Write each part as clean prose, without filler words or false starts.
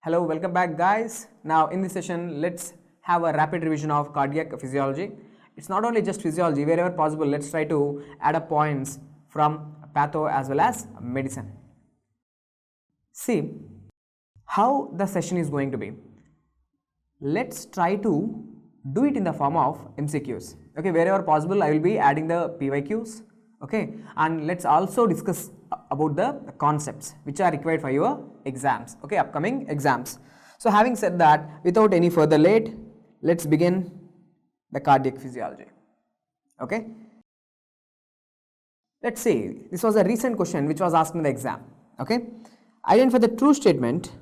Hello, welcome back guys. Now in this session, let's have a rapid revision of cardiac physiology. It's not only just physiology, wherever possible, let's try to add up points from patho as well as medicine. See how the session is going to be. Let's try to do it in the form of MCQs. Okay, wherever possible, I will be adding the PYQs. Okay, and let's also discuss about the concepts which are required for your exams. Okay, upcoming exams. So having said that, without any further late, let's begin the cardiac physiology. Okay, let's see, this was a recent question which was asked in the exam. Okay, identify the true statement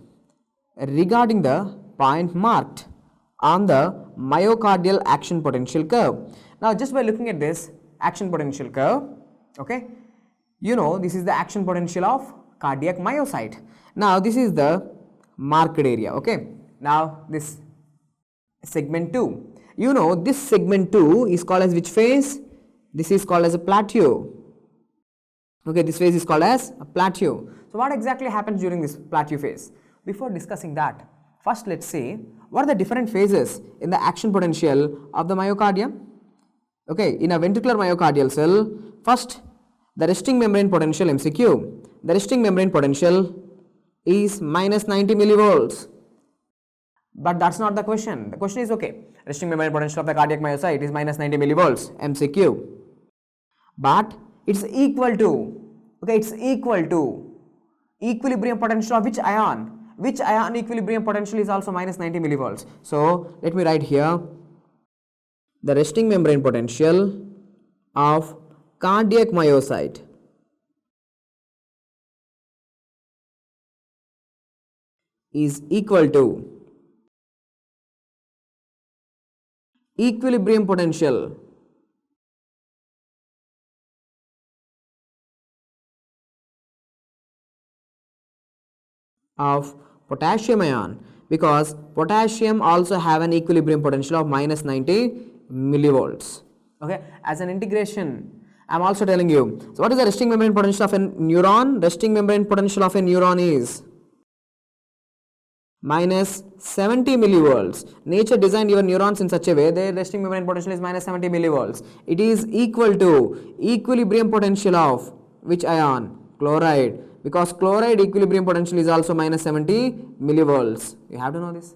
regarding the point marked on the myocardial action potential curve. Now just by looking at this action potential curve, okay, you know this is the action potential of cardiac myocyte. Now this is the marked area. Okay, now this segment 2, you know this segment 2 is called as which phase? This is called as a plateau. Okay, this phase is called as a plateau. So what exactly happens during this plateau phase? Before discussing that, first let's see what are the different phases in the action potential of the myocardium. Okay, in a ventricular myocardial cell, first the resting membrane potential MCQ. The resting membrane potential is minus 90 millivolts. But that's not the question. The question is, okay, resting membrane potential of the cardiac myocyte is minus 90 millivolts MCQ. But it's equal to, okay, it's equal to equilibrium potential of which ion? Which ion equilibrium potential is also minus 90 millivolts. So let me write here the resting membrane potential of cardiac myocyte is equal to equilibrium potential of potassium ion, because potassium also have an equilibrium potential of minus 90 millivolts. Okay, as an integration, I am also telling you. So what is the resting membrane potential of a neuron? Resting membrane potential of a neuron is minus 70 millivolts. Nature designed your neurons in such a way their resting membrane potential is minus 70 millivolts. It is equal to equilibrium potential of which ion? Chloride, because chloride equilibrium potential is also minus 70 millivolts. You have to know this.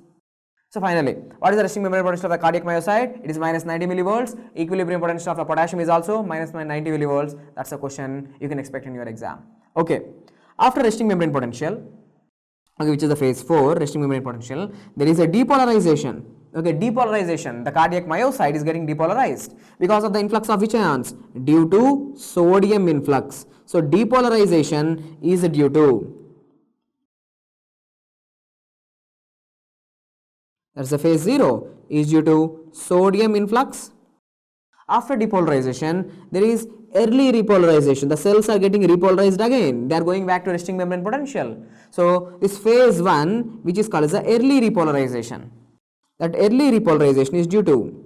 So finally, what is the resting membrane potential of the cardiac myocyte? It is minus 90 millivolts. Equilibrium potential of the potassium is also minus 90 millivolts. That's a question you can expect in your exam. Okay, after resting membrane potential, okay, which is the phase 4, resting membrane potential, there is a depolarization. Okay, depolarization. The cardiac myocyte is getting depolarized because of the influx of which ions? Due to sodium influx. So depolarization is due to, that's the phase 0, is due to sodium influx. After depolarization, there is early repolarization. The cells are getting repolarized again. They are going back to resting membrane potential. So this phase 1, which is called as the early repolarization. That early repolarization is due to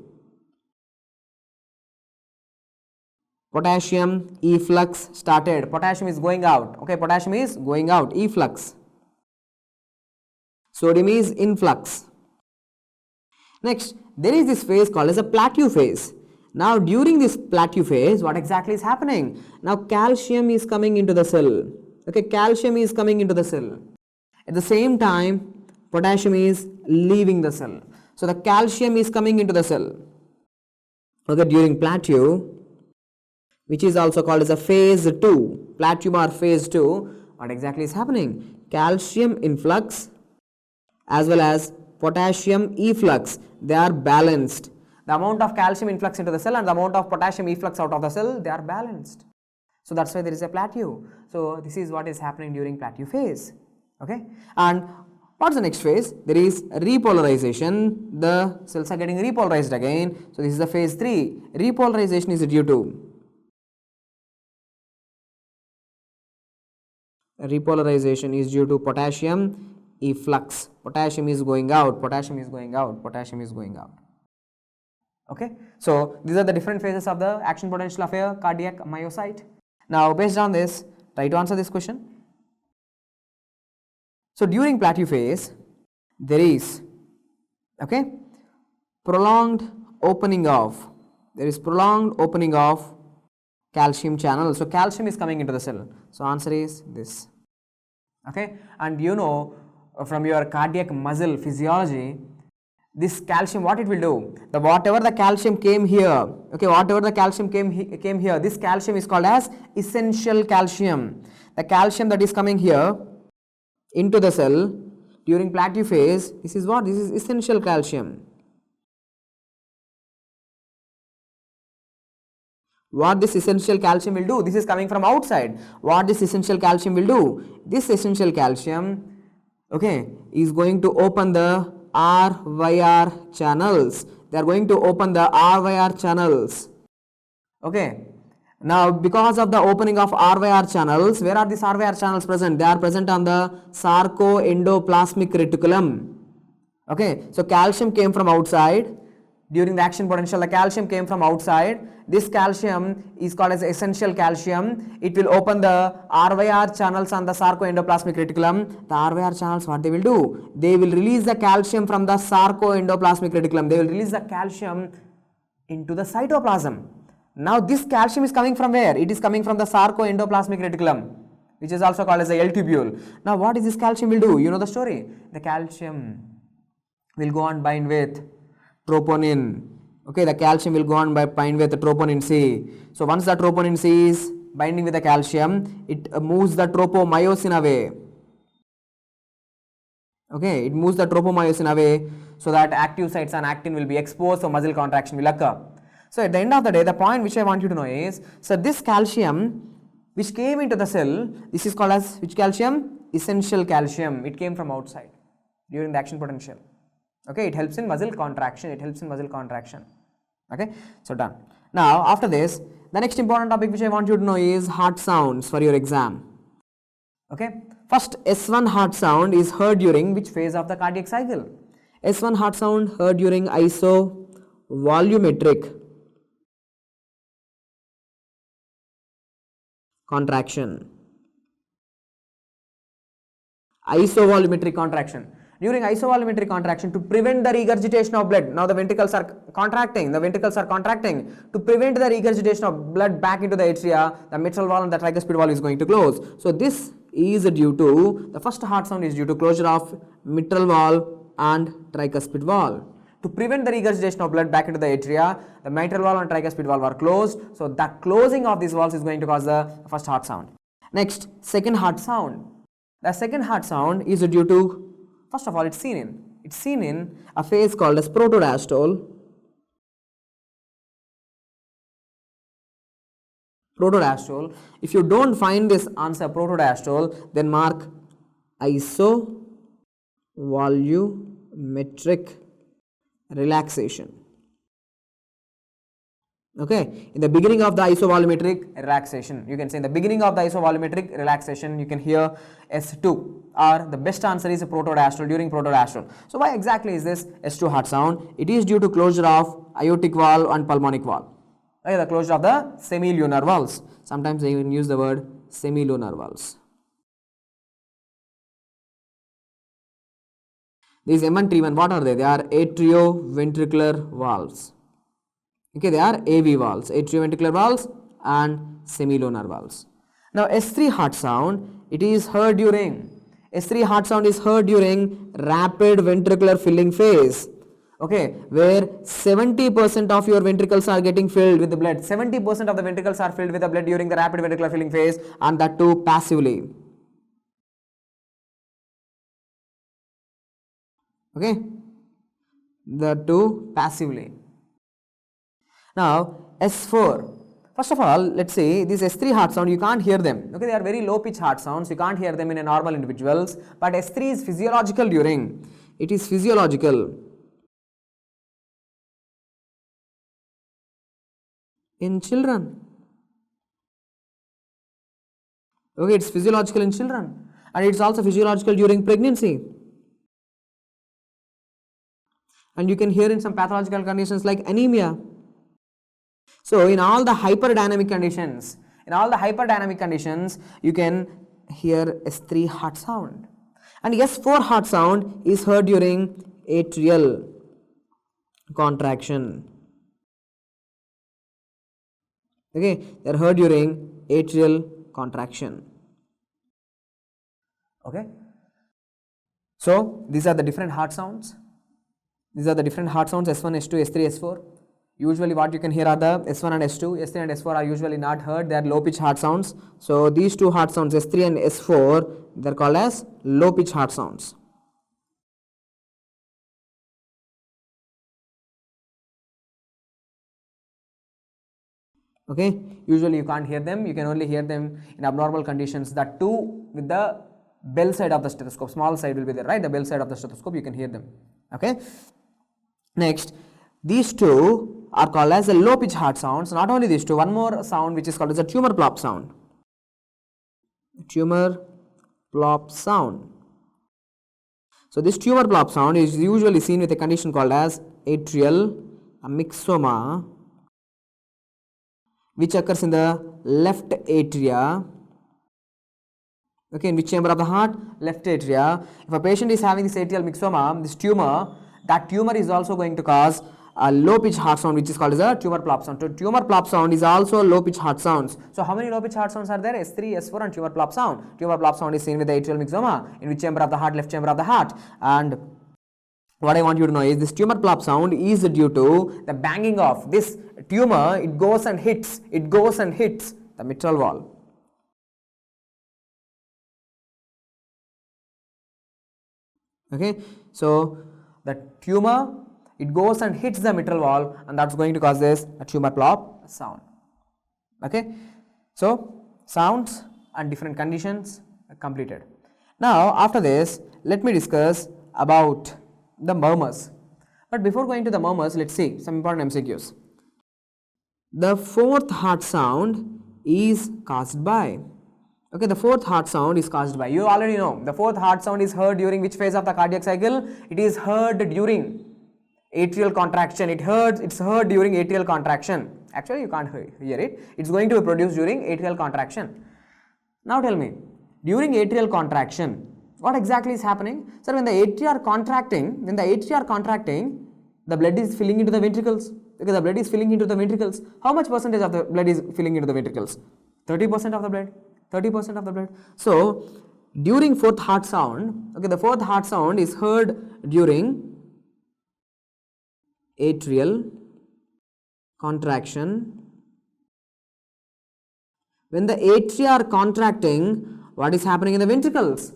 potassium efflux started. Potassium is going out. Okay, potassium is going out. Efflux. Sodium is influx. Next, there is this phase called as a plateau phase. Now during this plateau phase, what exactly is happening? Now calcium is coming into the cell. Okay, calcium is coming into the cell. At the same time, potassium is leaving the cell. So the calcium is coming into the cell. Okay, during plateau, which is also called as a phase 2, plateau or phase 2, what exactly is happening? Calcium influx as well as potassium efflux, they are balanced. The amount of calcium influx into the cell and the amount of potassium efflux out of the cell, they are balanced. So that's why there is a plateau. So this is what is happening during plateau phase. Okay, and what's the next phase? There is repolarization. The cells are getting repolarized again. So this is the phase 3. Repolarization is due to, repolarization is due to potassium efflux. Potassium is going out, potassium is going out, potassium is going out. Okay, so these are the different phases of the action potential of a cardiac myocyte. Now based on this, try to answer this question. So during plateau phase, there is, okay, prolonged opening of, there is prolonged opening of calcium channel. So calcium is coming into the cell. So answer is this. Okay, and you know from your cardiac muscle physiology, this calcium, what it will do, the whatever the calcium came here, okay, whatever the calcium came here, this calcium is called as essential calcium. The calcium that is coming here into the cell during plateau phase, this is what, this is essential calcium. What this essential calcium will do, this is coming from outside. What this essential calcium will do, this essential calcium, okay, is going to open the RYR channels. They are going to open the RYR channels. Okay. Now, because of the opening of RYR channels, where are these RYR channels present? They are present on the sarcoendoplasmic reticulum. Okay. So, calcium came from outside. During the action potential, the calcium came from outside. This calcium is called as essential calcium. It will open the RYR channels on the sarcoendoplasmic reticulum. The RYR channels, what they will do? They will release the calcium from the sarcoendoplasmic reticulum. They will release the calcium into the cytoplasm. Now this calcium is coming from where? It is coming from the sarcoendoplasmic reticulum, which is also called as the L tubule. Now what is this calcium will do? You know the story. The calcium will go and bind with troponin. Okay, the calcium will go on by bind with the troponin C. So once the troponin C is binding with the calcium, it moves the tropomyosin away. Okay, it moves the tropomyosin away so that active sites and actin will be exposed, so muscle contraction will occur. So at the end of the day, the point which I want you to know is, so this calcium which came into the cell, this is called as which calcium? Essential calcium. It came from outside during the action potential. Okay, it helps in muscle contraction, okay, so done. Now after this, the next important topic which I want you to know is heart sounds for your exam. Okay, first S1 heart sound is heard during which phase of the cardiac cycle? S1 heart sound heard during isovolumetric contraction. Isovolumetric contraction. During isovolumetric contraction, to prevent the regurgitation of blood, now the ventricles are contracting, to prevent the regurgitation of blood back into the atria, the mitral valve and the tricuspid valve is going to close. So this is due to, the first heart sound is due to closure of mitral valve and tricuspid valve. To prevent the regurgitation of blood back into the atria, the mitral valve and tricuspid valve are closed. So the closing of these valves is going to cause the first heart sound. Next, second heart sound. The second heart sound is due to, first of all, it's seen in a phase called as protodiastole. If you don't find this answer protodiastole, then mark isovolumetric relaxation. Okay, in the beginning of the isovolumetric relaxation, you can say in the beginning of the isovolumetric relaxation, you can hear S2, or the best answer is protodiastole, during protodiastole. So why exactly is this S2 heart sound? It is due to closure of aortic valve and pulmonic valve. Okay, the closure of the semilunar valves. Sometimes they even use the word semilunar valves. These M1 T1, what are they? They are atrioventricular valves. Okay, they are AV valves, atrioventricular valves and semilunar valves. Now S3 heart sound, it is heard during, S3 heart sound is heard during rapid ventricular filling phase. Okay, where 70% of your ventricles are getting filled with the blood. 70% of the ventricles are filled with the blood during the rapid ventricular filling phase, and that too passively. Okay, that too passively. Now S4, first of all, let's say this S3 heart sound, you can't hear them. Okay, they are very low pitch heart sounds, you can't hear them in a normal individuals, but S3 is physiological during, it is physiological in children. Okay, it's physiological in children, and it's also physiological during pregnancy. And you can hear in some pathological conditions like anemia. So in all the hyperdynamic conditions, you can hear S3 heart sound. And S4 heart sound is heard during atrial contraction. Okay, they are heard during atrial contraction. Okay, so these are the different heart sounds. These are the different heart sounds, S1, S2, S3, S4. Usually what you can hear are the S1 and S2, S3 and S4 are usually not heard, they are low pitch heart sounds. So these two heart sounds, S3 and S4, they are called as low pitch heart sounds. Okay, usually you can't hear them, you can only hear them in abnormal conditions. That too with the bell side of the stethoscope, small side will be there, right? The bell side of the stethoscope, you can hear them. Okay, next, these two are called as the low pitch heart sounds. Not only these two, one more sound which is called as a tumor plop sound. Tumor plop sound. So this tumor plop sound is usually seen with a condition called as atrial myxoma, which occurs in the left atria. Okay, in which chamber of the heart? Left atria. If a patient is having this atrial myxoma, this tumor, that tumor is also going to cause a low pitch heart sound which is called as a tumor plop sound. So tumor plop sound is also low pitch heart sounds. So how many low pitch heart sounds are there? S3, S4 and tumor plop sound. Tumor plop sound is seen with the atrial myxoma. In which chamber of the heart? Left chamber of the heart. And what I want you to know is this tumor plop sound is due to the banging of this tumor. It goes and hits the mitral wall. Okay, so the tumor, it goes and hits the mitral wall, and that's going to cause this a tumor plop sound. Okay, so sounds and different conditions are completed. Now after this, let me discuss about the murmurs. But before going to the murmurs, let's see some important MCQs. The fourth heart sound is caused by. Okay, the fourth heart sound is caused by. You already know the fourth heart sound is heard during which phase of the cardiac cycle? It is heard during atrial contraction. It's heard during atrial contraction. Actually, you can't hear it. It's going to be produced during atrial contraction. Now tell me, during atrial contraction, what exactly is happening? Sir, when the atria are contracting, the blood is filling into the ventricles. Because the blood is filling into the ventricles. How much percentage of the blood is filling into the ventricles? 30% of the blood. 30% of the blood. So during fourth heart sound, okay, the fourth heart sound is heard during atrial contraction. When the atria are contracting, what is happening in the ventricles?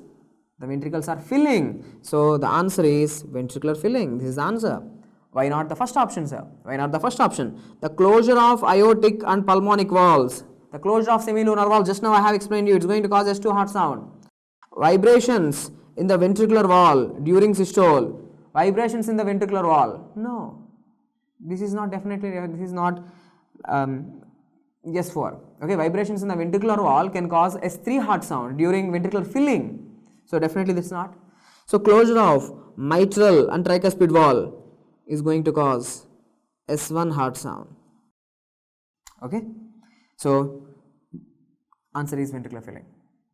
The ventricles are filling. So the answer is ventricular filling. This is the answer. Why not the first option, sir? Why not the first option? The closure of aortic and pulmonic valves. The closure of semilunar valve, just now I have explained you, it's going to cause S2 heart sound. Vibrations in the ventricular wall during systole. Vibrations in the ventricular wall. No, this is not definitely, this is not S4. Okay, vibrations in the ventricular wall can cause S3 heart sound during ventricular filling. So definitely this is not. So closure of mitral and tricuspid wall is going to cause S1 heart sound. Okay, so answer is ventricular filling.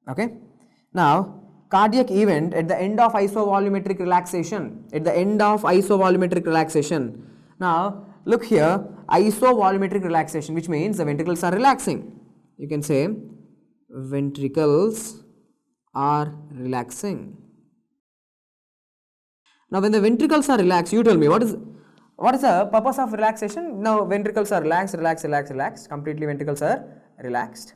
Okay, now cardiac event at the end of isovolumetric relaxation. At the end of isovolumetric relaxation. Now look here, isovolumetric relaxation, which means the ventricles are relaxing. You can say ventricles are relaxing. Now when the ventricles are relaxed, you tell me what is the purpose of relaxation? Now ventricles are relaxed, completely ventricles are relaxed.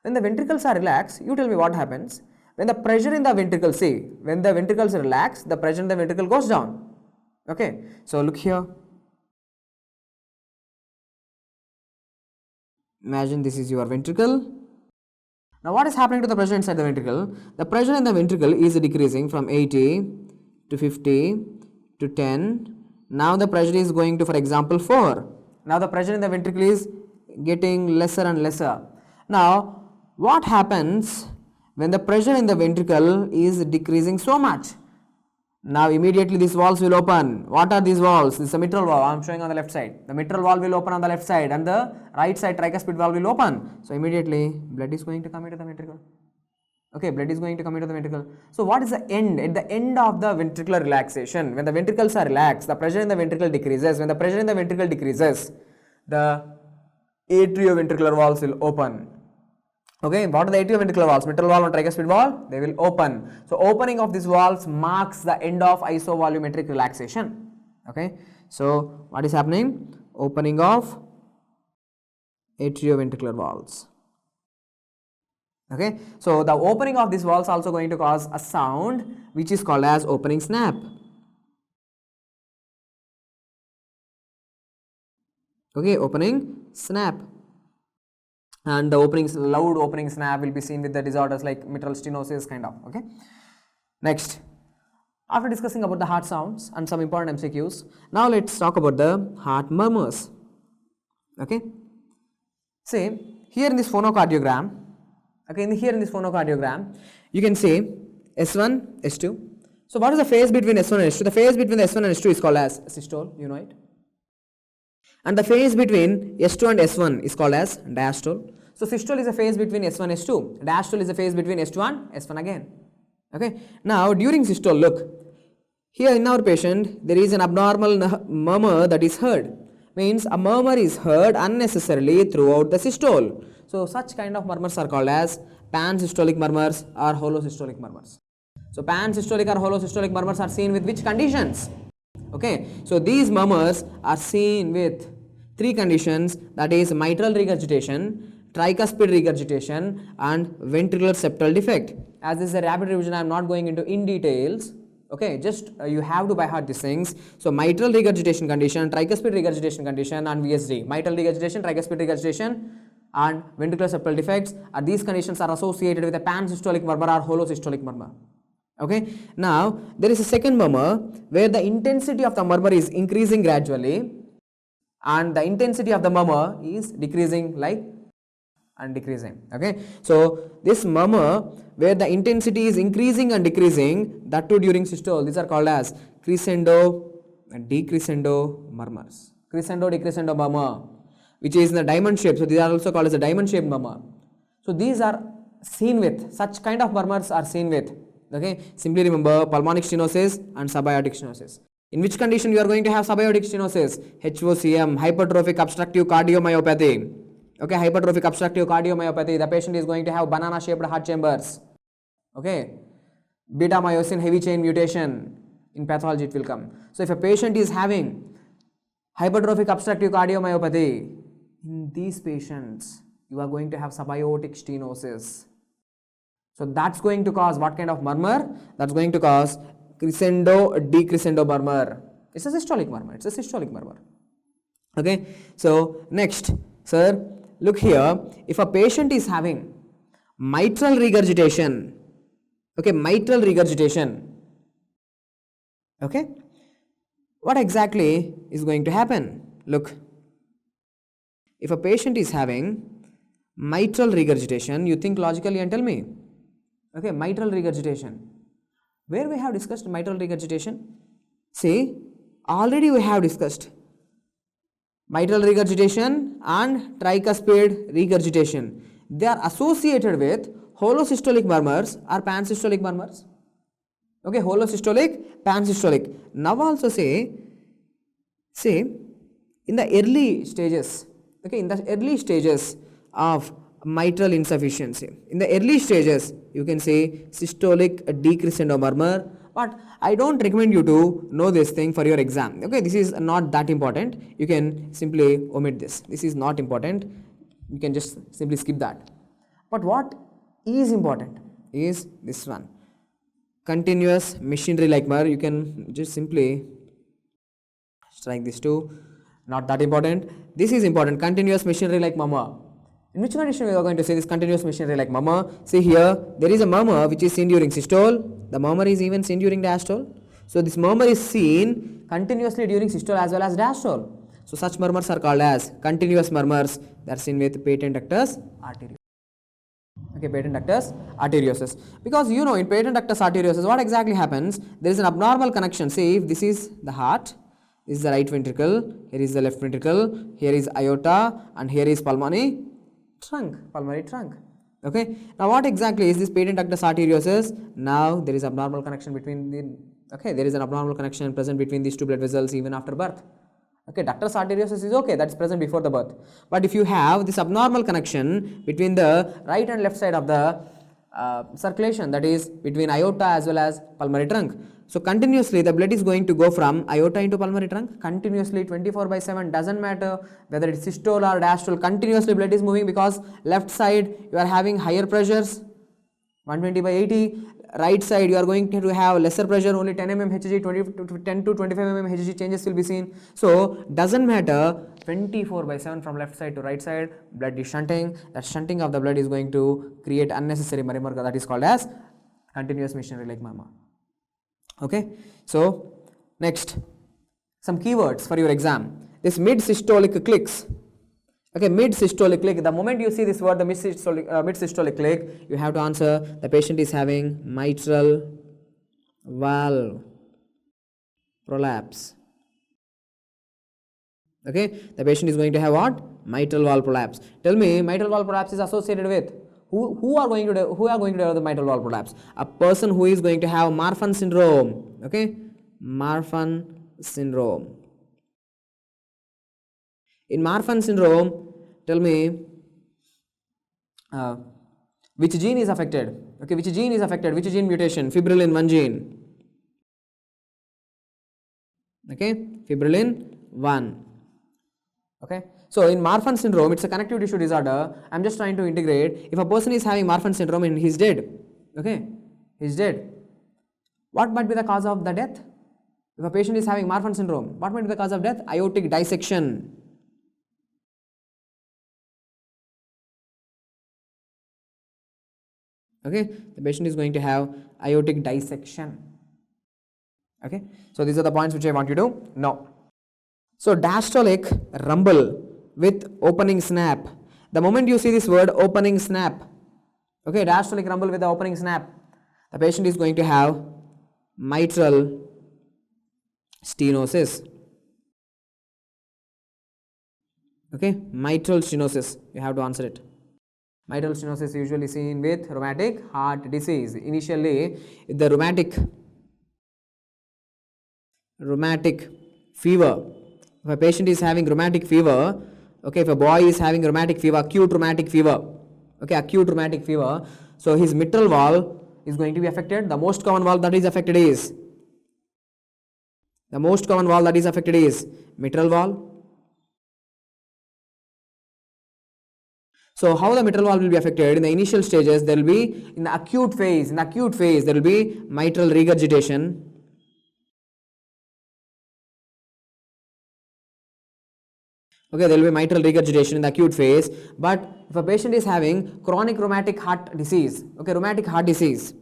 When the ventricles are relaxed, you tell me what happens. When the pressure in the ventricle, see, when the ventricles relax, the pressure in the ventricle goes down. Okay, so look here. Imagine this is your ventricle. Now what is happening to the pressure inside the ventricle? The pressure in the ventricle is decreasing from 80 to 50 to 10. Now the pressure is going to, for example, 4. Now the pressure in the ventricle is getting lesser and lesser. Now what happens when the pressure in the ventricle is decreasing so much? Now immediately these valves will open. What are these valves? This is a mitral valve I am showing on the left side. The mitral valve will open on the left side and the right side tricuspid valve will open. So immediately blood is going to come into the ventricle. Okay, blood is going to come into the ventricle. So what is the end? At the end of the ventricular relaxation, when the ventricles are relaxed, the pressure in the ventricle decreases. When the pressure in the ventricle decreases, the atrioventricular valves will open. Okay, what are the atrioventricular valves? Mitral valve and tricuspid valve, they will open. So opening of these valves marks the end of isovolumetric relaxation. Okay, so what is happening? Opening of atrioventricular valves. Okay, so the opening of these valves also going to cause a sound which is called as opening snap. Okay, opening snap. And the loud opening snap will be seen with the disorders like mitral stenosis kind of. Okay, next, after discussing about the heart sounds and some important MCQs, now let's talk about the heart murmurs. Okay, say here in this phonocardiogram, okay, here in this phonocardiogram, you can say S1, S2. So what is the phase between S1 and S2? The phase between S1 and S2 is called as systole, you know it. And the phase between S2 and S1 is called as diastole. So systole is a phase between S1 and S2. Diastole is a phase between S2 and S1 again. Okay. Now during systole, look, here in our patient there is an abnormal murmur that is heard. Means a murmur is heard unnecessarily throughout the systole. So such kind of murmurs are called as pansystolic murmurs or holosystolic murmurs. So pansystolic or holosystolic murmurs are seen with which conditions? Okay, so these murmurs are seen with three conditions, that is mitral regurgitation, tricuspid regurgitation and ventricular septal defect. As this is a rapid revision, I am not going into in details. Okay, just you have to by heart these things. So mitral regurgitation condition, tricuspid regurgitation condition and VSD. Mitral regurgitation, tricuspid regurgitation and ventricular septal defects are these conditions are associated with a pansystolic murmur or holosystolic murmur. Okay, now there is a second murmur where the intensity of the murmur is increasing gradually and the intensity of the murmur is decreasing like and decreasing. Okay, so this murmur where the intensity is increasing and decreasing, that too during systole, these are called as crescendo and decrescendo murmurs. Crescendo decrescendo murmur, which is in the diamond shape, so these are also called as a diamond shaped murmur. So these are seen with, such kind of murmurs are seen with. Okay, simply remember pulmonic stenosis and subaortic stenosis. In which condition you are going to have subaortic stenosis? HOCM, hypertrophic obstructive cardiomyopathy. Okay, hypertrophic obstructive cardiomyopathy, the patient is going to have banana shaped heart chambers. Okay, beta myosin heavy chain mutation, in pathology it will come. So if a patient is having hypertrophic obstructive cardiomyopathy, in these patients you are going to have subaortic stenosis. So that's going to cause what kind of murmur? That's going to cause crescendo decrescendo murmur. It's a systolic murmur. It's a systolic murmur. Okay. So next, sir, look here. If a patient is having mitral regurgitation, okay, mitral regurgitation, okay, what exactly is going to happen? Look, if a patient is having mitral regurgitation, you think logically and tell me. Okay, mitral regurgitation. Where we have discussed mitral regurgitation? See, already we have discussed mitral regurgitation and tricuspid regurgitation. They are associated with holosystolic murmurs or pansystolic murmurs. Okay, holosystolic, pansystolic. Now also say in the early stages, okay, in the early stages of mitral insufficiency, in the early stages you can say systolic decrescendo murmur, but I don't recommend you to know this thing for your exam. Okay, this is not that important. You can simply omit this. This is not important. You can just simply skip that. But what is important is this one. Continuous machinery like murmur. You can just simply strike this too. Not that important. This is important. Continuous machinery like murmur. In which condition we are going to say this continuous machinery like murmur? See here, there is a murmur which is seen during systole. The murmur is even seen during diastole. So this murmur is seen continuously during systole as well as diastole. So such murmurs are called as continuous murmurs. They are seen with patent ductus arteriosus. Okay, patent ductus arteriosus. Because you know in patent ductus arteriosus what exactly happens? There is an abnormal connection. See, if this is the heart, this is the right ventricle, here is the left ventricle, here is aorta and here is pulmonary trunk. Okay, now what exactly is this patent ductus arteriosus? Now there is abnormal connection between there is an abnormal connection present between these two blood vessels even after birth. Okay, ductus arteriosus is okay, that's present before the birth. But if you have this abnormal connection between the right and left side of the circulation, that is between aorta as well as pulmonary trunk. So continuously the blood is going to go from aorta into pulmonary trunk continuously 24/7, doesn't matter whether it's systole or diastole, continuously blood is moving because left side you are having higher pressures 120/80, right side you are going to have lesser pressure, only 10 mm Hg, 10 to 25 mm Hg changes will be seen. So doesn't matter 24/7 from left side to right side, blood is shunting. That shunting of the blood is going to create unnecessary murmur, that is called as continuous missionary like murmur. Okay, so next some keywords for your exam. This mid systolic clicks. Okay, mid systolic click. The moment you see this word, the mid systolic click, you have to answer the patient is having mitral valve prolapse. Okay, the patient is going to have what? Mitral valve prolapse. Tell me, mitral valve prolapse is associated with who are going to develop the mitral valve prolapse? A person who is going to have Marfan syndrome. Okay, Marfan syndrome. In Marfan syndrome, tell me which gene is affected? Okay, which gene is affected? Which gene mutation? Fibrillin 1 gene. Okay, fibrillin 1. Okay, so in Marfan syndrome, it's a connective tissue disorder. I'm just trying to integrate. If a person is having Marfan syndrome and he's dead, okay, he's dead, what might be the cause of the death? If a patient is having Marfan syndrome, what might be the cause of death? Aortic dissection. Okay, the patient is going to have aortic dissection. Okay, so these are the points which I want you to know. So diastolic rumble with opening snap. The moment you see this word opening snap, okay, diastolic rumble with the opening snap, the patient is going to have mitral stenosis. Okay, mitral stenosis, you have to answer it. Mitral stenosis is usually seen with rheumatic heart disease. Initially, the rheumatic fever. If a patient is having rheumatic fever, okay, if a boy is having rheumatic fever, acute rheumatic fever, okay, acute rheumatic fever, so his mitral valve is going to be affected. The most common valve that is affected is mitral valve. So how the mitral valve will be affected? In the initial stages, there will be, in the acute phase, there will be mitral regurgitation. Okay, there will be mitral regurgitation in the acute phase. But if a patient is having chronic rheumatic heart disease, okay, rheumatic heart disease,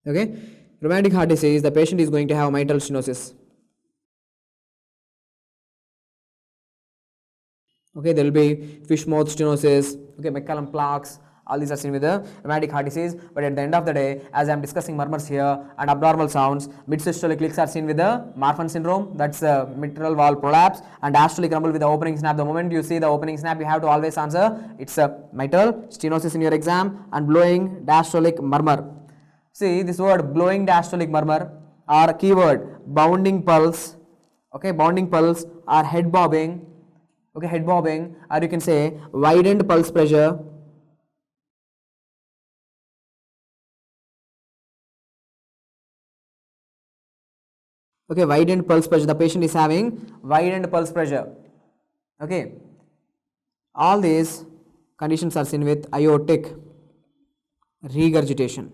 okay, rheumatic heart disease, the patient is going to have mitral stenosis. Okay, there will be fish mouth stenosis, okay, McCallum plaques, all these are seen with the rheumatic heart disease. But at the end of the day, as I am discussing murmurs here and abnormal sounds, mid-systolic clicks are seen with the Marfan syndrome, that's mitral valve prolapse, and diastolic rumble with the opening snap. The moment you see the opening snap, you have to always answer it's a mitral stenosis in your exam and blowing diastolic murmur. See this word blowing diastolic murmur or keyword bounding pulse, okay, bounding pulse or head bobbing, okay, head bobbing, or you can say widened pulse pressure. Okay, widened pulse pressure, the patient is having widened pulse pressure. Okay, all these conditions are seen with aortic regurgitation.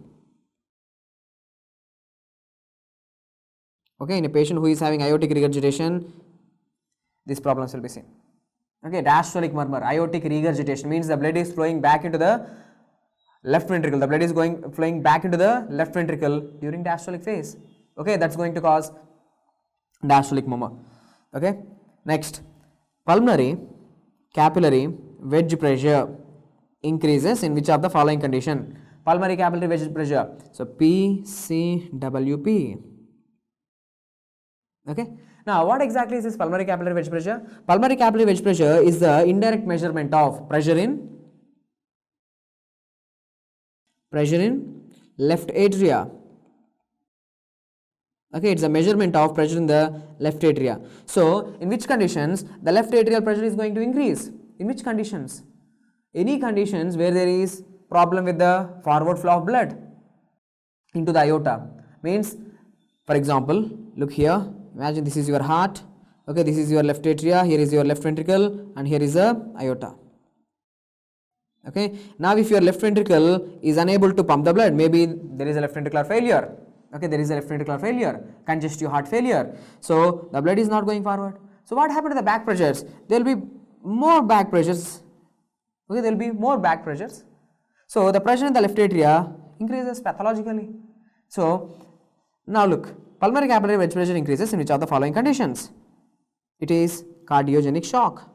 Okay, in a patient who is having aortic regurgitation, these problems will be seen. Okay, diastolic murmur, aortic regurgitation means the blood is flowing back into the left ventricle. The blood is flowing back into the left ventricle during diastolic phase. Okay, that's going to cause diastolic murmur. Okay, next, pulmonary capillary wedge pressure increases in which of the following condition? Pulmonary capillary wedge pressure. So PCWP. Okay. Now, what exactly is this pulmonary capillary wedge pressure? Pulmonary capillary wedge pressure is the indirect measurement of pressure in left atria. Okay, it's a measurement of pressure in the left atria. So, in which conditions the left atrial pressure is going to increase? In which conditions? Any conditions where there is problem with the forward flow of blood into the aorta. Means, for example, look here, imagine this is your heart, okay, this is your left atria, here is your left ventricle and here is a aorta. Okay, now if your left ventricle is unable to pump the blood, maybe there is a left ventricular failure, okay, there is a left ventricular failure, congestive heart failure, so the blood is not going forward. So what happened to the back pressures? There will be more back pressures, okay, there will be more back pressures. So the pressure in the left atria increases pathologically. So now look, pulmonary capillary wedge pressure increases in which of the following conditions? It is cardiogenic shock.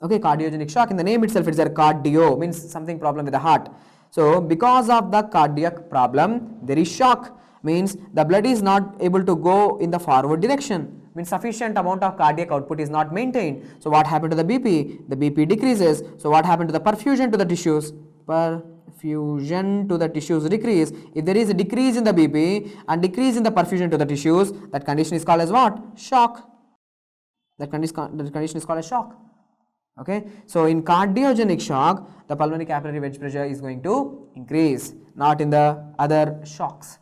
Okay, cardiogenic shock, in the name itself it's a cardio, means something problem with the heart. So because of the cardiac problem there is shock, means the blood is not able to go in the forward direction, means sufficient amount of cardiac output is not maintained. So what happened to the BP? The BP decreases. So what happened to the perfusion to the tissues? Perfusion to the tissues decrease. If there is a decrease in the BP and decrease in the perfusion to the tissues, that condition is called as what? Shock. That condition is called as shock. Okay, so in cardiogenic shock the pulmonary capillary wedge pressure is going to increase, not in the other shocks.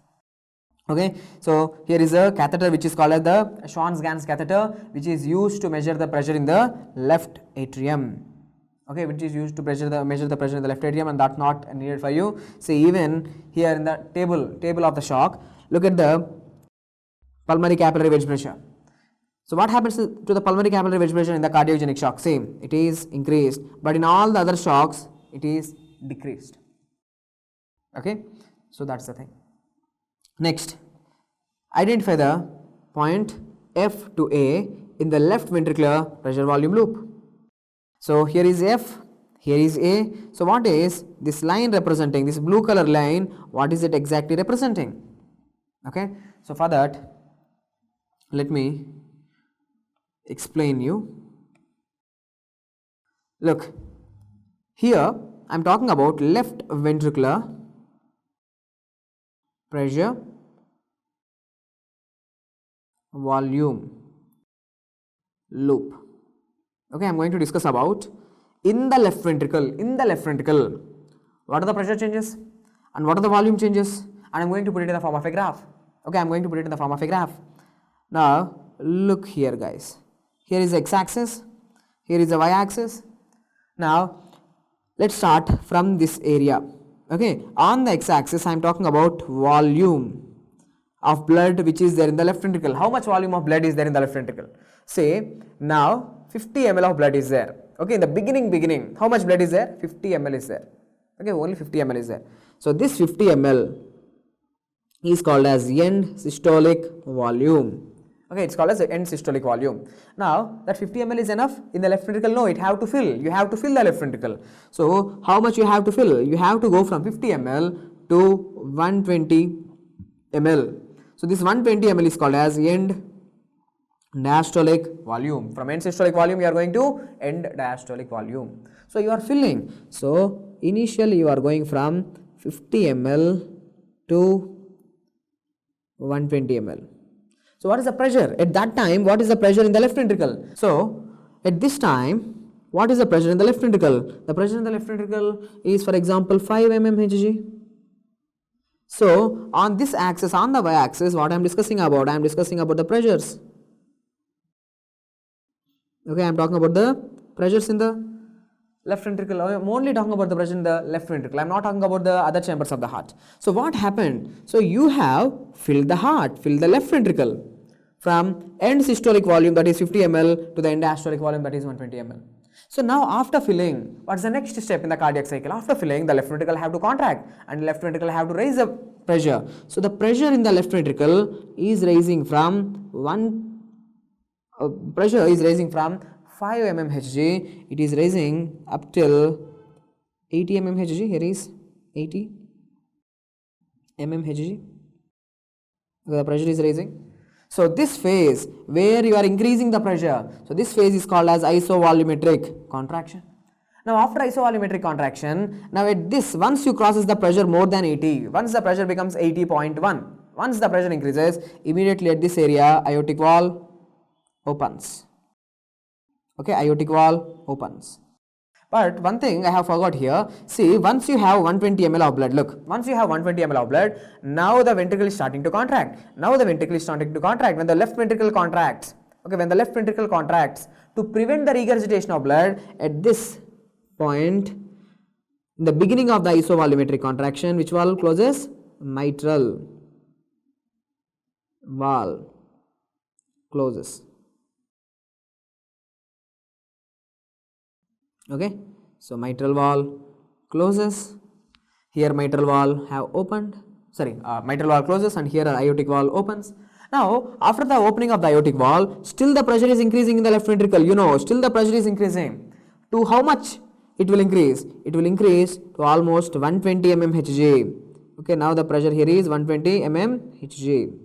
Okay, so here is a catheter which is called as the Schwann-Ganz catheter, which is used to measure the pressure in the left atrium. Okay, which is used to measure the pressure in the left atrium, and that's not needed for you. See, even here in the table of the shock, look at the pulmonary capillary wedge pressure. So what happens to the pulmonary capillary wedge pressure in the cardiogenic shock? Same, it is increased, but in all the other shocks it is decreased. Okay, so that's the thing. Next, identify the point F to A in the left ventricular pressure volume loop. So here is F, here is A. So what is this line representing, this blue color line, what is it exactly representing? Okay, so for that let me explain you. Look, here I am talking about left ventricular pressure volume loop. Okay, I am going to discuss about in the left ventricle, what are the pressure changes and what are the volume changes, and I am going to put it in the form of a graph. Okay, I am going to put it in the form of a graph. Now look here guys, here is x-axis, here is the y-axis. Now let's start from this area. Okay, on the x-axis I am talking about volume of blood which is there in the left ventricle. How much volume of blood is there in the left ventricle? Say now 50 ml of blood is there. Okay, in the beginning, how much blood is there? 50 ml is there. Okay, only 50 ml is there. So this 50 ml is called as end systolic volume. Okay, it's called as the end systolic volume. Now that 50 ml is enough in the left ventricle? No, it have to fill. You have to fill the left ventricle. So how much you have to fill? You have to go from 50 ml to 120 ml. So this 120 ml is called as end diastolic volume. From end systolic volume you are going to end diastolic volume. So you are filling. So initially you are going from 50 ml to 120 ml. So what is the pressure? At that time, what is the pressure in the left ventricle? So at this time, what is the pressure in the left ventricle? The pressure in the left ventricle is, for example, 5 mmHg. So on this axis, on the y-axis, what I am discussing about? I am discussing about the pressures. Okay, I am talking about the pressures in the left ventricle. I am only talking about the pressure in the left ventricle. I am not talking about the other chambers of the heart. So what happened? So you have filled the heart, filled the left ventricle from end systolic volume, that is 50 ml, to the end diastolic volume, that is 120 ml. So now after filling, what is the next step in the cardiac cycle? After filling, the left ventricle have to contract and left ventricle have to raise the pressure. So the pressure in the left ventricle is raising from 5 mmHg. It is raising up till 80 mmHg. Here is 80 mmHg. The pressure is raising. So this phase where you are increasing the pressure, so this phase is called as isovolumetric contraction. Now after isovolumetric contraction, now at this, once you crosses the pressure more than 80, once the pressure becomes 80.1, once the pressure increases, immediately at this area aortic wall opens. Okay, aortic wall opens. But one thing I have forgot here, see, once you have 120 ml of blood, look, once you have 120 ml of blood, now the ventricle is starting to contract. Now the ventricle is starting to contract. When the left ventricle contracts, okay, when the left ventricle contracts, to prevent the regurgitation of blood at this point, in the beginning of the isovolumetric contraction, which valve closes? Mitral valve closes. Okay, so mitral valve closes. Here mitral valve have opened. Mitral valve closes, and here aortic valve opens. Now, after the opening of the aortic valve, still the pressure is increasing in the left ventricle. You know, still the pressure is increasing. To how much it will increase? It will increase to almost 120 mmHg. Okay, now the pressure here is 120 mmHg.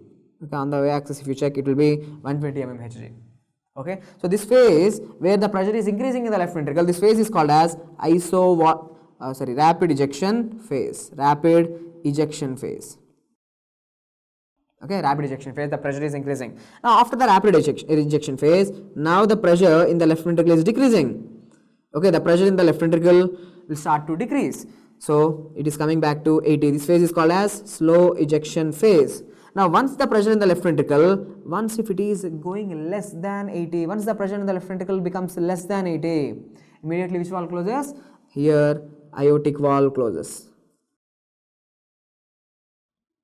Okay, on the y-axis if you check, it will be 120 mmHg. Okay, so this phase where the pressure is increasing in the left ventricle, this phase is called as rapid ejection phase. Rapid ejection phase. Okay, rapid ejection phase, the pressure is increasing. Now after the rapid ejection phase, now the pressure in the left ventricle is decreasing. Okay, the pressure in the left ventricle will start to decrease. So it is coming back to 80. This phase is called as slow ejection phase. Now once the pressure in the left ventricle, once if it is going less than 80, once the pressure in the left ventricle becomes less than 80, immediately which valve closes? Here aortic valve closes.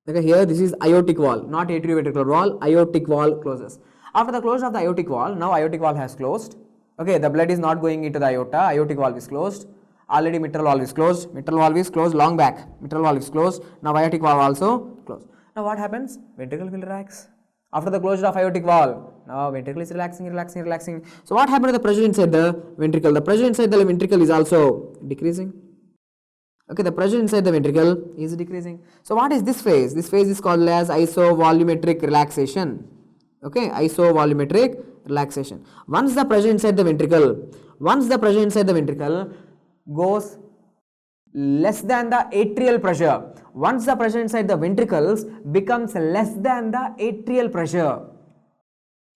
Okay, here this is aortic valve, not atrioventricular valve, aortic valve closes. After the closure of the aortic valve, now aortic valve has closed. Okay, the blood is not going into the aorta, aortic valve is closed. Already mitral valve is closed, long back, mitral valve is closed, now aortic valve also closed. Now what happens? Ventricle will relax. After the closure of aortic valve, now ventricle is relaxing. So what happened to the pressure inside the ventricle? The pressure inside the ventricle is also decreasing. Okay, the pressure inside the ventricle is decreasing. So what is this phase? This phase is called as isovolumetric relaxation. Okay, isovolumetric relaxation. Once the pressure inside the ventricle goes less than the atrial pressure, once the pressure inside the ventricles becomes less than the atrial pressure,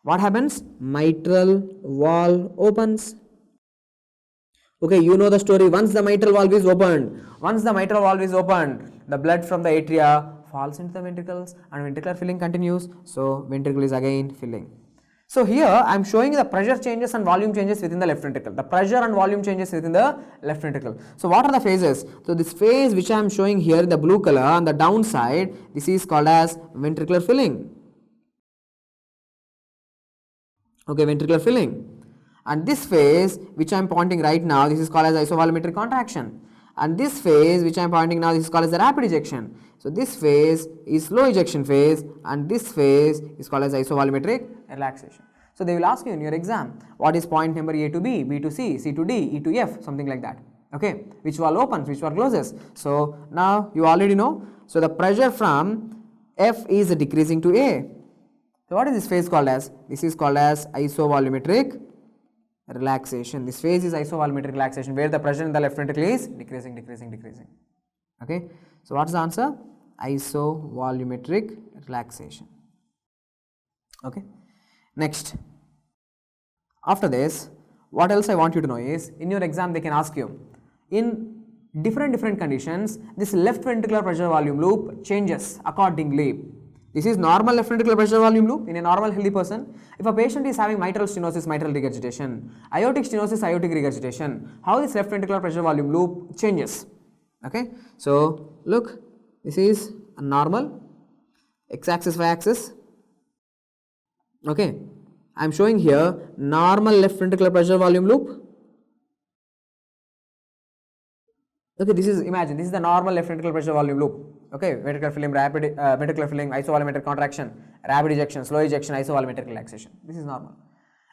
what happens? Mitral valve opens. Okay, you know the story. Once the mitral valve is opened, the blood from the atria falls into the ventricles and ventricular filling continues. So ventricle is again filling. So here I am showing the pressure changes and volume changes within the left ventricle. The pressure and volume changes within the left ventricle. So what are the phases? So this phase which I am showing here in the blue color on the downside, this is called as ventricular filling. Okay, ventricular filling. And this phase which I am pointing right now, this is called as isovolumetric contraction. And this phase which I am pointing now, this is called as the rapid ejection. So this phase is slow ejection phase, and this phase is called as isovolumetric relaxation. So they will ask you in your exam, what is point number A to B, B to C, C to D, E to F, something like that. Okay, which valve opens, which valve closes. So now you already know. So the pressure from F is decreasing to A. So what is this phase called as? This is called as isovolumetric relaxation. This phase is isovolumetric relaxation, where the pressure in the left ventricle is decreasing. Okay, so what's the answer? Isovolumetric relaxation. Okay, next, after this, what else I want you to know is, in your exam they can ask you, in different conditions, this left ventricular pressure volume loop changes accordingly. This is normal left ventricular pressure volume loop in a normal healthy person. If a patient is having mitral stenosis, mitral regurgitation, aortic stenosis, aortic regurgitation, how this left ventricular pressure volume loop changes. Okay, so look, this is a normal x-axis, y-axis. Okay, I am showing here normal left ventricular pressure volume loop. Okay, this is, imagine, this is the normal left ventricular pressure volume loop. Okay, ventricular filling, rapid ventricular filling, isovolumetric contraction, rapid ejection, slow ejection, isovolumetric relaxation. This is normal.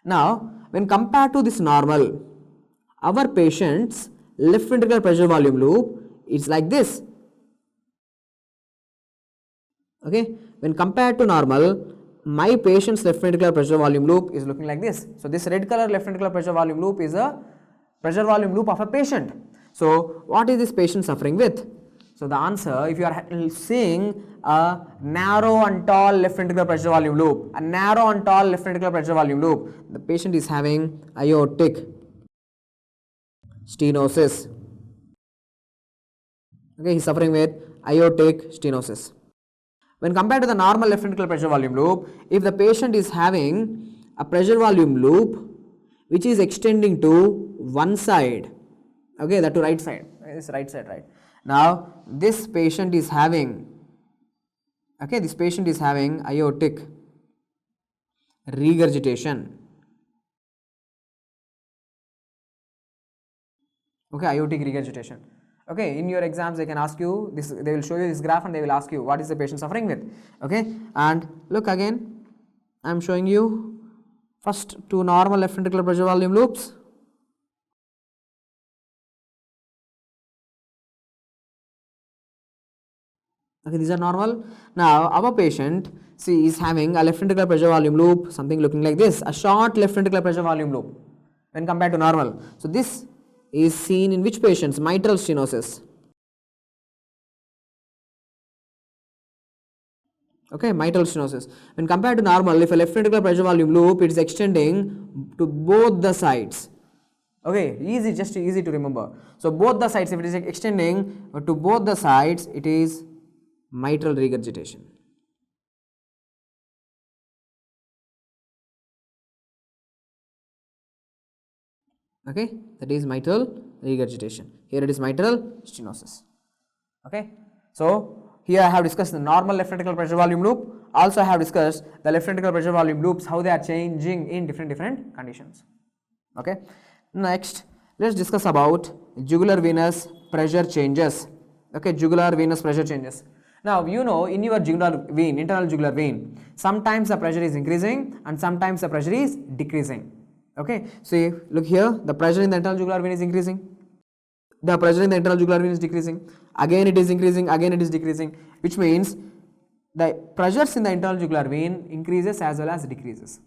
Now, when compared to this normal, our patient's left ventricular pressure volume loop is like this. Okay, when compared to normal, my patient's left ventricular pressure volume loop is looking like this. So this red color left ventricular pressure volume loop is a pressure volume loop of a patient. So what is this patient suffering with? So the answer, if you are seeing a narrow and tall left ventricular pressure volume loop, a narrow and tall left ventricular pressure volume loop, the patient is having aortic stenosis. Okay, he is suffering with aortic stenosis. When compared to the normal left ventricular pressure volume loop, if the patient is having a pressure volume loop which is extending to one side, okay, that to right side, this right side, right. Now this patient is having, okay, this patient is having aortic regurgitation. Okay, aortic regurgitation. Okay, in your exams they can ask you this, they will show you this graph and they will ask you what is the patient suffering with. Okay, and look again, I am showing you first two normal left ventricular pressure volume loops. Okay, these are normal. Now our patient, see, is having a left ventricular pressure volume loop, something looking like this, a short left ventricular pressure volume loop when compared to normal. So this is seen in which patients? Mitral stenosis. Okay, mitral stenosis. When compared to normal, if a left ventricular pressure volume loop, it is extending to both the sides. Okay, easy, just easy to remember. So both the sides, if it is extending to both the sides, it is mitral regurgitation. Okay, that is mitral regurgitation. Here it is mitral stenosis. Okay, so here I have discussed the normal left ventricular pressure volume loop. Also I have discussed the left ventricular pressure volume loops, how they are changing in different conditions. Okay, next let's discuss about jugular venous pressure changes. Okay, jugular venous pressure changes. Now you know, in your jugular vein, internal jugular vein, sometimes the pressure is increasing and sometimes the pressure is decreasing. Okay, see, look here, the pressure in the internal jugular vein is increasing, the pressure in the internal jugular vein is decreasing, again it is increasing, again it is decreasing, which means the pressures in the internal jugular vein increases as well as decreases.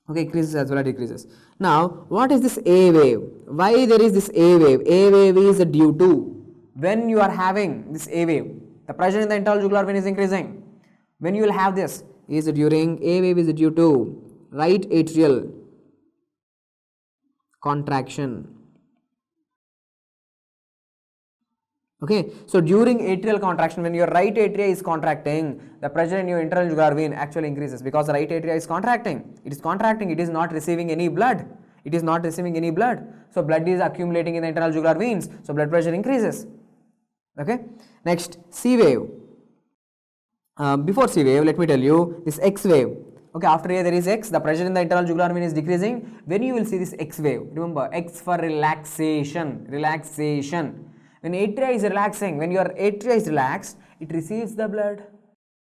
Okay, increases as well as decreases. Now what is this A wave? Why there is this A wave? A wave is due to, when you are having this A wave, the pressure in the internal jugular vein is increasing. When you will have this, is during, A wave is due to right atrial contraction. Okay, so during atrial contraction, when your right atria is contracting, the pressure in your internal jugular vein actually increases, because the right atria is contracting. It is contracting, it is not receiving any blood. It is not receiving any blood. So blood is accumulating in the internal jugular veins. So blood pressure increases. Okay, next C wave. Before C wave, let me tell you this X wave. Okay, after here there is X, the pressure in the internal jugular vein is decreasing. When you will see this X wave, remember X for relaxation, relaxation. When atria is relaxing, when your atria is relaxed, it receives the blood.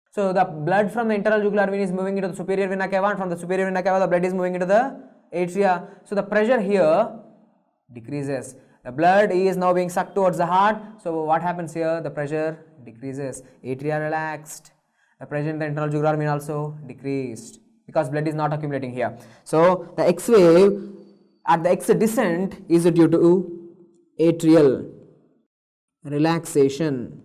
So the blood from the internal jugular vein is moving into the superior vena cava, and from the superior vena cava the blood is moving into the atria. So the pressure here decreases. The blood is now being sucked towards the heart. So what happens here? The pressure decreases. Atria relaxed. The pressure in the internal jugular vein also decreased, because blood is not accumulating here. So the X wave at the X descent is due to atrial relaxation.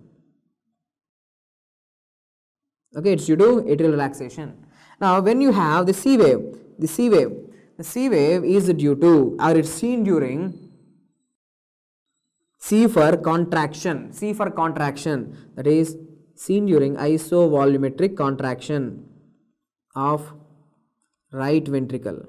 Okay, it's due to atrial relaxation. Now when you have the C wave, the C wave is due to, or it's seen during C for contraction, that is seen during isovolumetric contraction of right ventricle.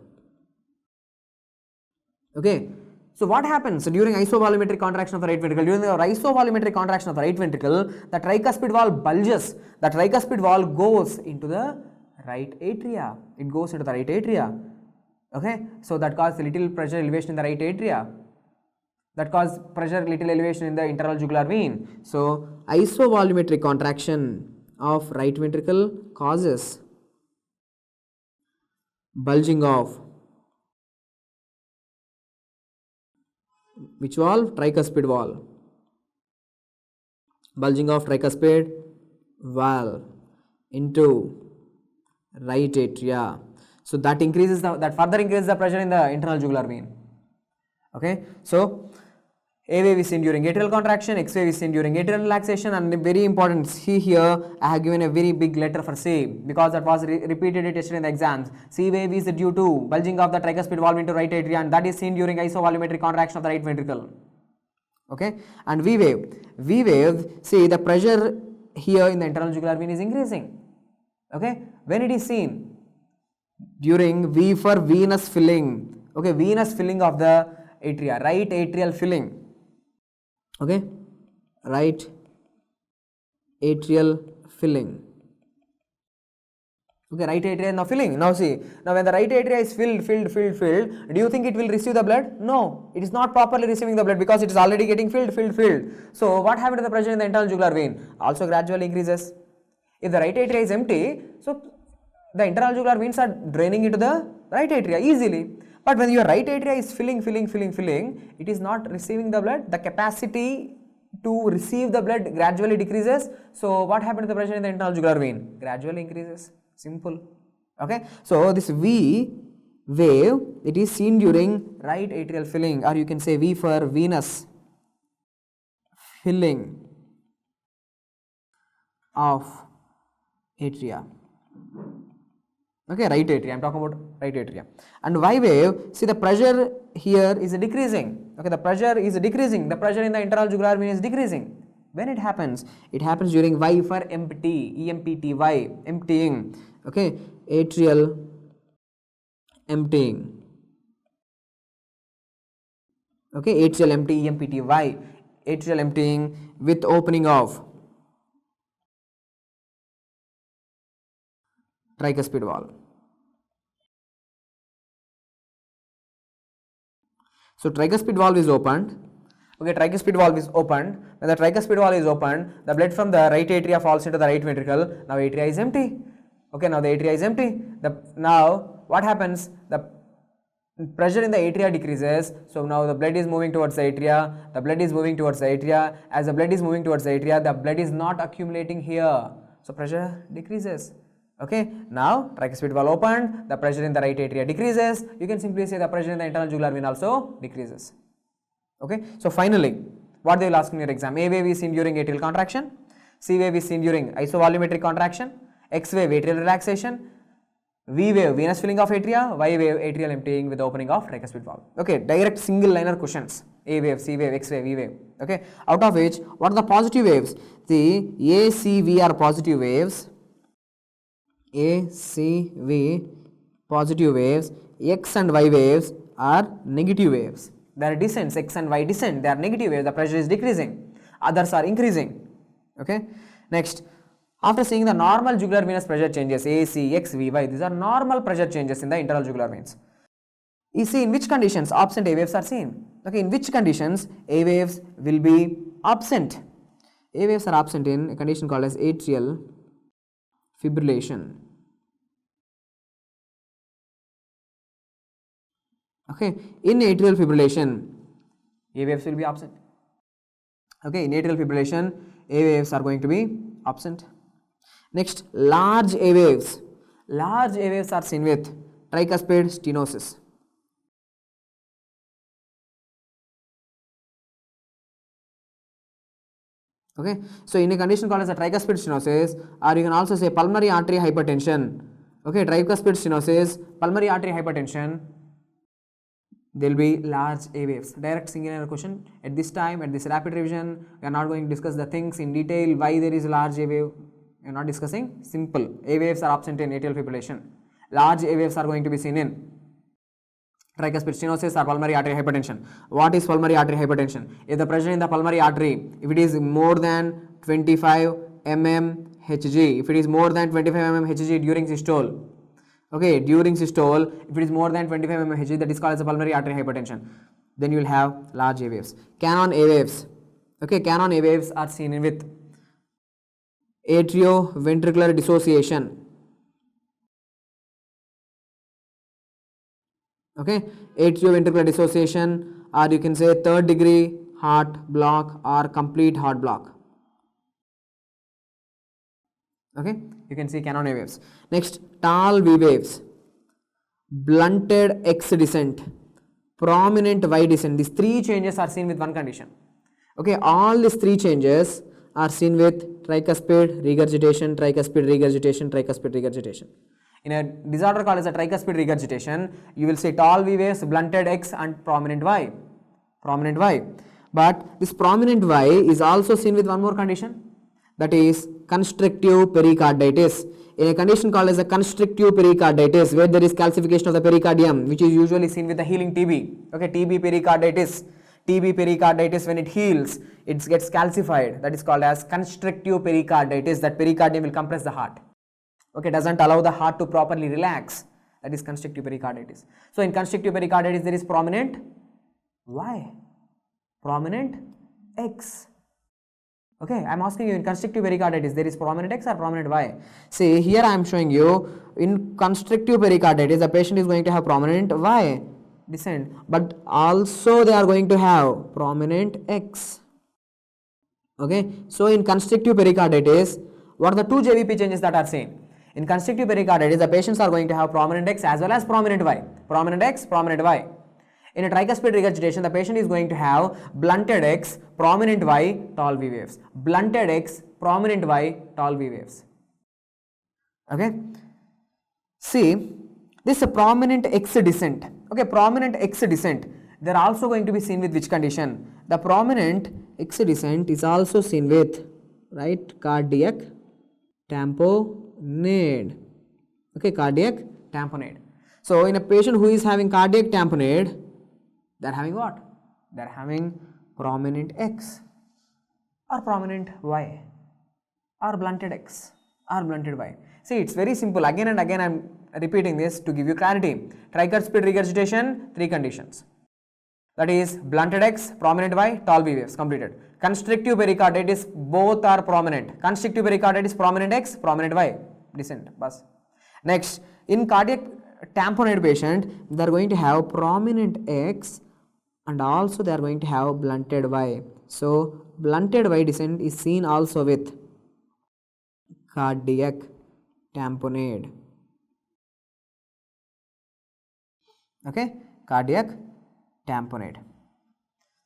Okay, so what happens during isovolumetric contraction of the right ventricle? During the isovolumetric contraction of the right ventricle, the tricuspid valve bulges. The tricuspid valve goes into the right atria. It goes into the right atria. Okay, so that causes a little pressure elevation in the right atria. That causes pressure little elevation in the internal jugular vein. So isovolumetric contraction of right ventricle causes bulging of which valve? Tricuspid valve. Bulging of tricuspid valve into right atria. So that increases that further increases the pressure in the internal jugular vein. Okay, so A wave is seen during atrial contraction, X wave is seen during atrial relaxation, and very important, see here I have given a very big letter for C because that was repeatedly tested in the exams. C wave is due to bulging of the tricuspid valve into right atria, and that is seen during isovolumetric contraction of the right ventricle. Okay, and V wave, see the pressure here in the internal jugular vein is increasing. Okay, when it is seen during V for venous filling, okay, venous filling of the atria, right atrial filling. Okay, right atrial filling. Okay, right atria now filling. Now see, now when the right atria is filled, do you think it will receive the blood? No, it is not properly receiving the blood because it is already getting filled. So what happened to the pressure in the internal jugular vein? Also gradually increases. If the right atria is empty, so the internal jugular veins are draining into the right atria easily. But when your right atria is filling, it is not receiving the blood. The capacity to receive the blood gradually decreases. So what happened to the pressure in the internal jugular vein? Gradually increases. Simple. Okay. So this V wave, it is seen during right atrial filling, or you can say V for venous filling of atria. Okay, right atria, I am talking about right atria. And Y wave, see the pressure here is decreasing. Okay, the pressure is decreasing, the pressure in the internal jugular vein is decreasing. When it happens during Y for empty, EMPTY, emptying. Okay, atrial emptying. Okay, atrial empty, EMPTY, atrial emptying with opening of tricuspid valve. So tricuspid valve is opened. Okay, tricuspid valve is opened. When the tricuspid valve is opened, the blood from the right atria falls into the right ventricle. Now atria is empty. Okay, now the atria is empty. Now what happens? The pressure in the atria decreases. So now the blood is moving towards the atria. The blood is moving towards the atria. As the blood is moving towards the atria, the blood is not accumulating here. So pressure decreases. Okay, now tricuspid valve opened, the pressure in the right atria decreases. You can simply say the pressure in the internal jugular vein also decreases. Okay, so finally, what they will ask in your exam: A wave is seen during atrial contraction, C wave is seen during isovolumetric contraction, X wave atrial relaxation, V wave venous filling of atria, Y wave atrial emptying with the opening of tricuspid valve. Okay, direct single liner questions: A wave, C wave, X wave, V wave. Okay, out of which, what are the positive waves? The A, C, V are positive waves. A, C, V positive waves, X and Y waves are negative waves. They are descents, X and Y descent, they are negative waves, the pressure is decreasing, others are increasing. Okay. Next, after seeing the normal jugular venous pressure changes, A, C, X, V, Y, these are normal pressure changes in the internal jugular veins. You see in which conditions absent A waves are seen. Okay, in which conditions A waves will be absent? A waves are absent in a condition called as atrial fibrillation. Okay, in atrial fibrillation, A waves will be absent. Okay, in atrial fibrillation, A waves are going to be absent. Next, large A waves. Large A waves are seen with tricuspid stenosis. Okay, so in a condition called as a tricuspid stenosis, or you can also say pulmonary artery hypertension. Okay, tricuspid stenosis, pulmonary artery hypertension, there will be large A waves. Direct singular question. At this time, at this rapid revision, we are not going to discuss the things in detail, why there is a large A wave. We are not discussing. Simple. A waves are absent in atrial fibrillation. Large A waves are going to be seen in tricuspid stenosis or pulmonary artery hypertension. What is pulmonary artery hypertension? If the pressure in the pulmonary artery, if it is more than 25 mm Hg, if it is more than 25 mm Hg during systole, okay, during systole, if it is more than 25 mm Hg, that is called as a pulmonary artery hypertension. Then you will have large A waves. Cannon A waves. Okay, cannon A waves are seen with atrioventricular dissociation. Okay, atrioventricular dissociation, or you can say third degree heart block or complete heart block. Okay, you can see cannon A waves. Next, tall V waves, blunted X descent, prominent Y descent. These three changes are seen with one condition. Okay, all these three changes are seen with tricuspid regurgitation, tricuspid regurgitation, tricuspid regurgitation. In a disorder called as a tricuspid regurgitation, you will see tall V waves, blunted X and prominent Y. Prominent Y. But this prominent Y is also seen with one more condition, that is constrictive pericarditis. In a condition called as a constrictive pericarditis, where there is calcification of the pericardium, which is usually seen with the healing TB. Okay, TB pericarditis. TB pericarditis, when it heals, it gets calcified. That is called as constrictive pericarditis. That pericardium will compress the heart. Okay, doesn't allow the heart to properly relax. That is constrictive pericarditis. So in constrictive pericarditis, there is prominent Y, prominent X. Okay, I am asking you, in constrictive pericarditis, there is prominent X or prominent Y? See, here I am showing you, in constrictive pericarditis, the patient is going to have prominent Y descent, but also they are going to have prominent X. Okay, so in constrictive pericarditis, what are the two JVP changes that are seen? In constrictive pericarditis, the patients are going to have prominent X as well as prominent Y. Prominent X, prominent Y. In a tricuspid regurgitation, the patient is going to have blunted X, prominent Y, tall V waves. Blunted X, prominent Y, tall V waves. Okay. See, this is a prominent X descent. Okay, prominent X descent. They are also going to be seen with which condition? The prominent X descent is also seen with, right, cardiac tamponade. Okay, cardiac tamponade. So in a patient who is having cardiac tamponade, they are having what? They are having prominent X or prominent Y or blunted X or blunted Y. See, it's very simple. Again and again I am repeating this to give you clarity. Tricuspid regurgitation, three conditions. That is blunted X, prominent Y, tall V waves. Completed. Constrictive pericarditis, both are prominent. Constrictive pericarditis, prominent X, prominent Y. Descent. Bus. Next, in cardiac tamponade patient, they are going to have prominent X and also they are going to have blunted Y. So blunted Y descent is seen also with cardiac tamponade. Okay, cardiac tamponade.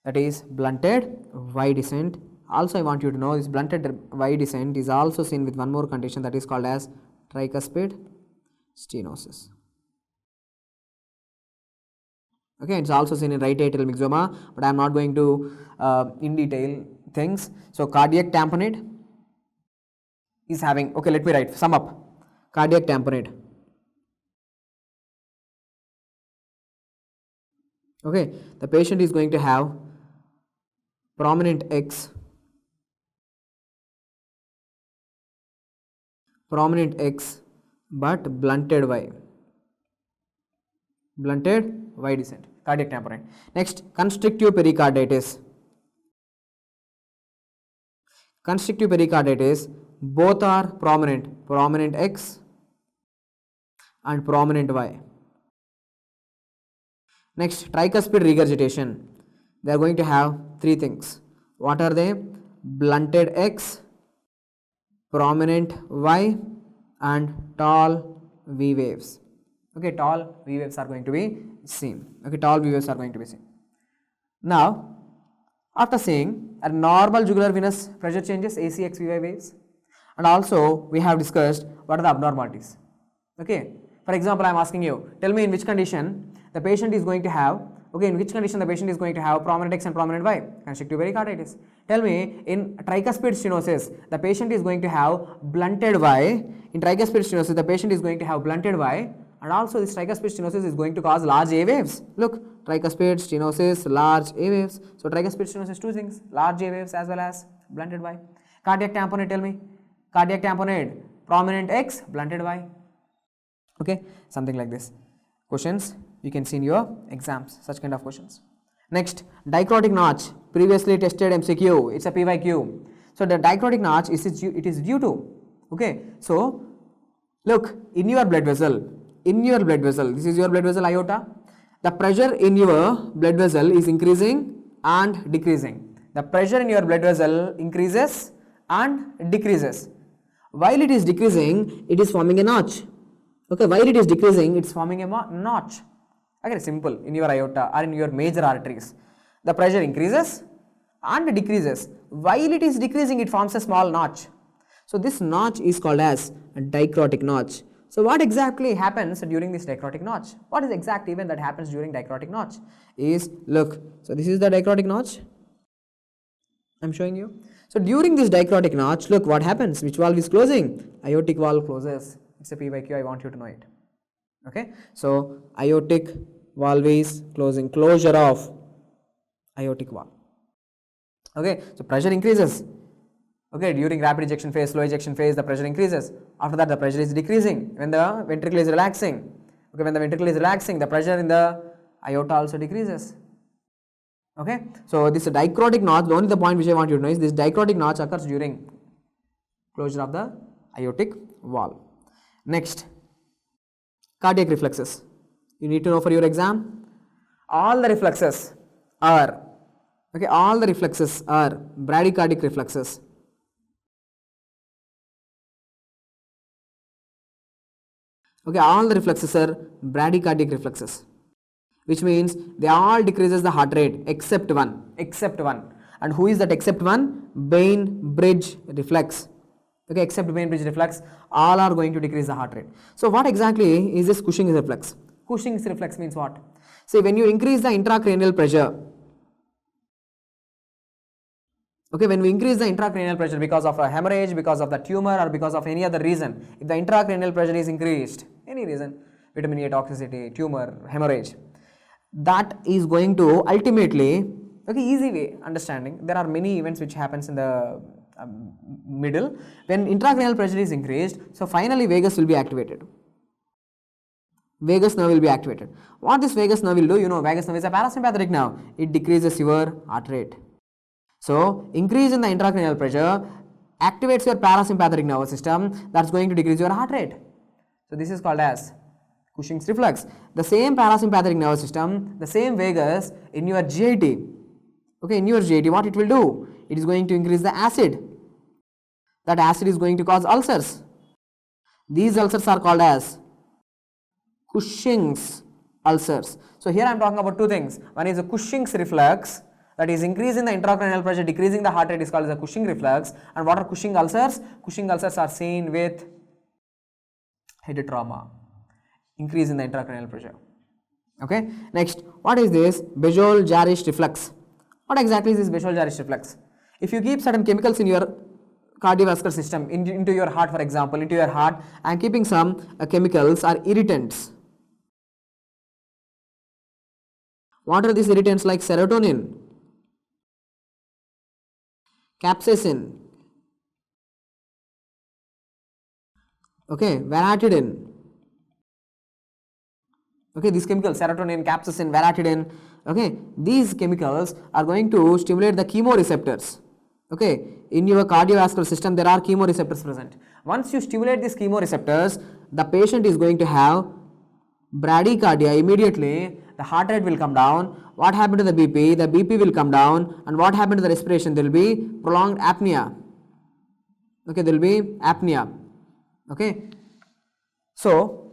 That is blunted Y descent. Also I want you to know this blunted Y descent is also seen with one more condition, that is called as tricuspid stenosis. Okay, it's also seen in right atrial myxoma, but I am not going to in detail things. So cardiac tamponade is having, okay, let me write, sum up. Cardiac tamponade. Okay, the patient is going to have prominent X, but blunted Y. Blunted Y descent. Cardiac tamponade. Next, constrictive pericarditis. Constrictive pericarditis, both are prominent. Prominent X and prominent Y. Next, tricuspid regurgitation. They are going to have three things. What are they? Blunted X, prominent Y and tall V waves. Okay, tall V waves are going to be seen. Okay, tall V waves are going to be seen. Now, after seeing a normal jugular venous pressure changes, ACXVY waves, and also we have discussed what are the abnormalities. Okay, for example, I am asking you, tell me in which condition the patient is going to have, okay, in which condition the patient is going to have prominent X and prominent Y, constrictive pericarditis. Tell me, in tricuspid stenosis, the patient is going to have blunted Y. In tricuspid stenosis, the patient is going to have blunted Y, and also this tricuspid stenosis is going to cause large A waves. Look, tricuspid stenosis, large A waves. So tricuspid stenosis, two things, large A waves as well as blunted Y. Cardiac tamponade, tell me, cardiac tamponade, prominent X, blunted Y. Okay, something like this. Questions you can see in your exams, such kind of questions. Next, dicrotic notch, previously tested MCQ, it's a PYQ. So the dicrotic notch it is due to, okay, so look, in your blood vessel, this is your blood vessel aorta, the pressure in your blood vessel is increasing and decreasing. The pressure in your blood vessel increases and decreases. While it is decreasing, it is forming a notch. Okay, while it is decreasing, it's forming a notch. Okay, simple. In your aorta or in your major arteries, the pressure increases and decreases. While it is decreasing, it forms a small notch. So this notch is called as a dicrotic notch. So what exactly happens during this dicrotic notch? What is the exact event that happens during dicrotic notch? Is, look, so this is the dicrotic notch I'm showing you. So during this dicrotic notch, look what happens. Which valve is closing? Aortic valve closes. It's a P by Q. I want you to know it. Okay. So aortic valve is closing. Closure of aortic valve. Okay. So pressure increases. Okay. During rapid ejection phase, slow ejection phase, the pressure increases. After that, the pressure is decreasing when the ventricle is relaxing. Okay. When the ventricle is relaxing, the pressure in the aorta also decreases. Okay, so this dicrotic notch, only the point which I want you to know is this dicrotic notch occurs during closure of the aortic valve. Next, cardiac reflexes. You need to know for your exam. All the reflexes are, okay, all the reflexes are bradycardic reflexes. Okay, all the reflexes are bradycardic reflexes, which means they all decreases the heart rate except one. And who is that except one? Bainbridge reflex. Okay, except Bainbridge reflex, all are going to decrease the heart rate. So what exactly is this Cushing's reflex? Cushing's reflex means what? See, when you increase the intracranial pressure, okay, when we increase the intracranial pressure because of a hemorrhage, because of the tumor, or because of any other reason, if the intracranial pressure is increased, any reason, vitamin A toxicity, tumor, hemorrhage, that is going to ultimately, okay, easy way understanding, there are many events which happens in the middle when intracranial pressure is increased. So finally vagus will be activated. Vagus nerve will be activated. What this vagus nerve will do, you know, vagus nerve is a parasympathetic nerve. It decreases your heart rate. So increase in the intracranial pressure activates your parasympathetic nervous system, that's going to decrease your heart rate. So this is called as Cushing's reflex. The same parasympathetic nervous system, the same vagus in your GIT. Okay, in your GIT, what it will do? It is going to increase the acid. That acid is going to cause ulcers. These ulcers are called as Cushing's ulcers. So here I am talking about two things. One is a Cushing's reflex, that is increasing the intracranial pressure, decreasing the heart rate, is called as a Cushing reflex. And what are Cushing ulcers? Cushing ulcers are seen with head trauma, increase in the intracranial pressure. Okay. Next, what is this Bejol-Jarisch reflex? What exactly is this Bejol-Jarisch reflex? If you keep certain chemicals in your cardiovascular system, into your heart, for example, into your heart, and keeping some chemicals or irritants. What are these irritants? Like serotonin, capsaicin, okay, veratridine. Okay, these chemicals, serotonin, capsaicin, veratridine, okay, these chemicals are going to stimulate the chemoreceptors. Okay, in your cardiovascular system there are chemoreceptors present. Once you stimulate these chemoreceptors, the patient is going to have bradycardia. Immediately the heart rate will come down. What happened to the BP? The BP will come down. And what happened to the respiration? There will be prolonged apnea. Okay, there will be apnea. Okay, so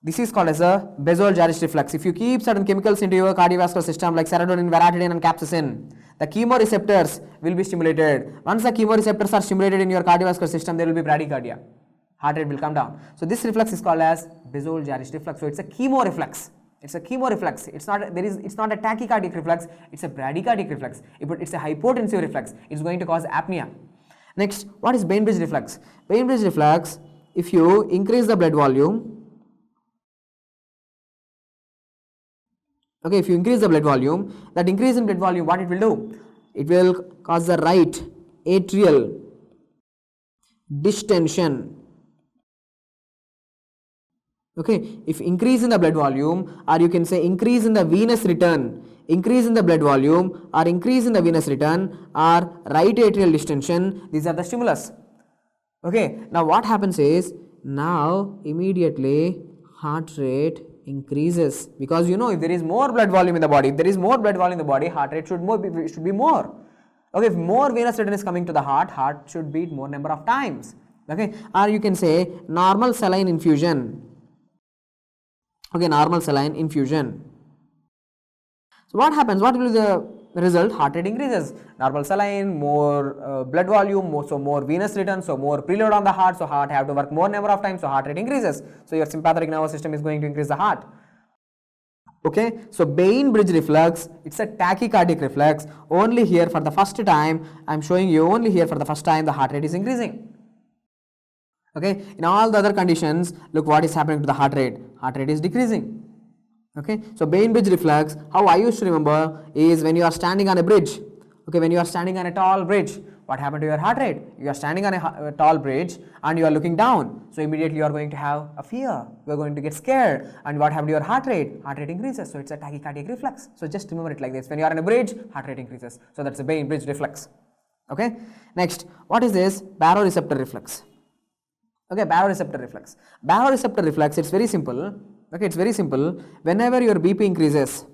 this is called as a Bejol-Jarisch reflex. If you keep certain chemicals into your cardiovascular system like serotonin, veratridine and capsaicin, the chemoreceptors will be stimulated. Once the chemoreceptors are stimulated in your cardiovascular system, there will be bradycardia. Heart rate will come down. So this reflex is called as Bejol-Jarisch reflex. So it's a chemoreflex. It's a chemoreflex. It's not a tachycardic reflex. It's a bradycardic reflex. It's a hypotensive reflex. It's going to cause apnea. Next, what is Bainbridge reflex? Bainbridge reflex, if you increase the blood volume, okay, if you increase the blood volume, that increase in blood volume, what it will do? It will cause the right atrial distension. Okay, if increase in the blood volume, or you can say increase in the venous return, increase in the blood volume or increase in the venous return or right atrial distension, these are the stimulus. Okay, now what happens is, now immediately heart rate increases, because you know, if there is more blood volume in the body, heart rate should be more. Okay, if more venous return is coming to the heart should beat more number of times. Okay, or you can say normal saline infusion. Okay, normal saline infusion. So what happens? What will be the result? Heart rate increases. Normal saline, more blood volume, more venous return, so more preload on the heart, so heart have to work more number of times, so heart rate increases. So your sympathetic nervous system is going to increase the heart. Okay, so Bain bridge reflex, it's a tachycardic reflex. Only here for the first time, I am showing you only here for the first time the heart rate is increasing. Okay, in all the other conditions, look what is happening to the heart rate. Heart rate is decreasing. Okay, so Bain bridge reflex, how I used to remember is when you are standing on a bridge. Okay, when you are standing on a tall bridge, what happened to your heart rate? You are standing on a tall bridge and you are looking down. So immediately you are going to have a fear. You are going to get scared. And what happened to your heart rate? Heart rate increases. So it's a tachycardic reflex. So just remember it like this. When you are on a bridge, heart rate increases. So that's a Bain bridge reflex. Okay. Next, what is this? Baroreceptor reflex. Okay, baroreceptor reflex. Baroreceptor reflex, it's very simple. Okay, it's very simple. Whenever your BP increases.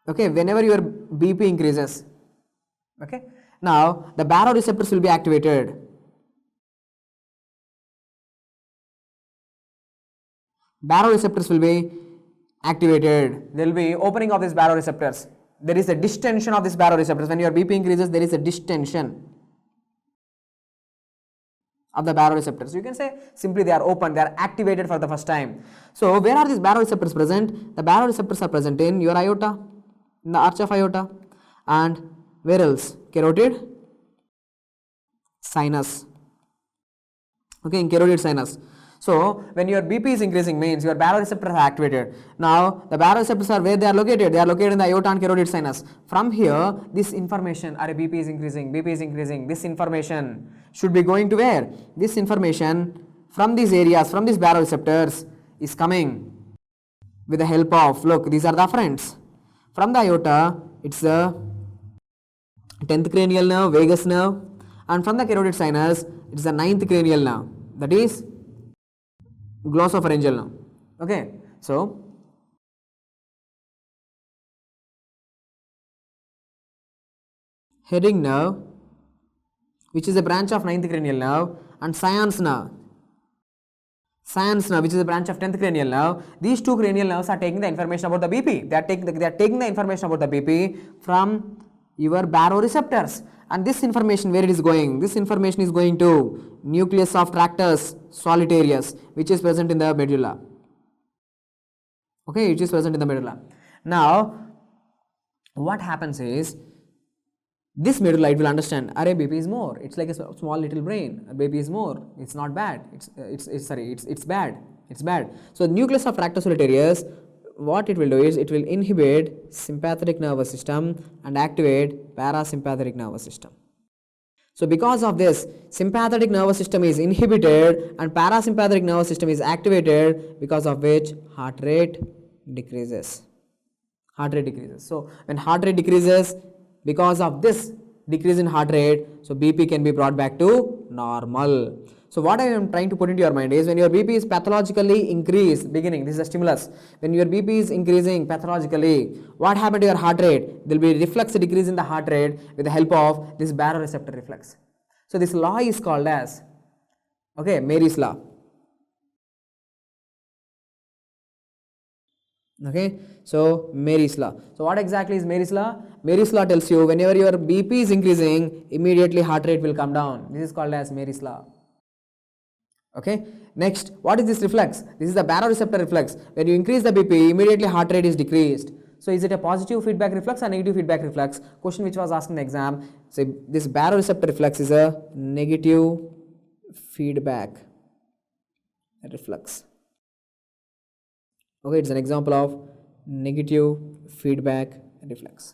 Okay, whenever your BP increases. Okay. Now, the baroreceptors will be activated. Baroreceptors will be activated. There will be opening of these baroreceptors. There is a distension of these baroreceptors. When your BP increases, there is a distension of the baroreceptors. You can say simply they are open, they are activated for the first time. So, where are these baroreceptors present? The baroreceptors are present in your aorta, in the arch of aorta, and where else? Carotid sinus. Okay, in carotid sinus. So, when your BP is increasing means your baroreceptors are activated. Now, the baroreceptors are where they are located? They are located in the aorta and carotid sinus. From here, this information, BP is increasing, this information should be going to where? This information from these areas, from these baroreceptors is coming with the help of, look, these are the afferents. From the aorta, it's the 10th cranial nerve, vagus nerve, and from the carotid sinus, it's the 9th cranial nerve, that is glossopharyngeal nerve. Okay, so heading nerve, which is a branch of 9th cranial nerve, and Science nerve, which is a branch of 10th cranial nerve. These two cranial nerves are taking the information about the BP. They are taking the information about the BP from your baroreceptors. And this information, where it is going? This information is going to nucleus of tractus solitarius, which is present in the medulla. Okay, which is present in the medulla. Now, what happens is, this medulla, it will understand, array BP is more. It's like a small little brain. BP is more. It's not bad. It's bad. It's bad. So, nucleus of tractus solitarius, what it will do is, it will inhibit sympathetic nervous system and activate parasympathetic nervous system. So, because of this, sympathetic nervous system is inhibited and parasympathetic nervous system is activated, because of which heart rate decreases. Heart rate decreases. So, when heart rate decreases, because of this decrease in heart rate, so BP can be brought back to normal. So what I am trying to put into your mind is, when your BP is pathologically increased, beginning, this is a stimulus, when your BP is increasing pathologically, what happened to your heart rate? There will be reflex decrease in the heart rate with the help of this baroreceptor reflex. So this law is called as, okay, Mary's law. Okay, so Mary's law. So what exactly is Mary's law? Mary's law tells you, whenever your BP is increasing, immediately heart rate will come down. This is called as Mary's law. Okay, next, what is this reflex? This is the baroreceptor reflex. When you increase the BP, immediately heart rate is decreased. So is it a positive feedback reflex or negative feedback reflex? Question which was asked in the exam. So this baroreceptor reflex is a negative feedback reflex. Okay, it's an example of negative feedback reflex.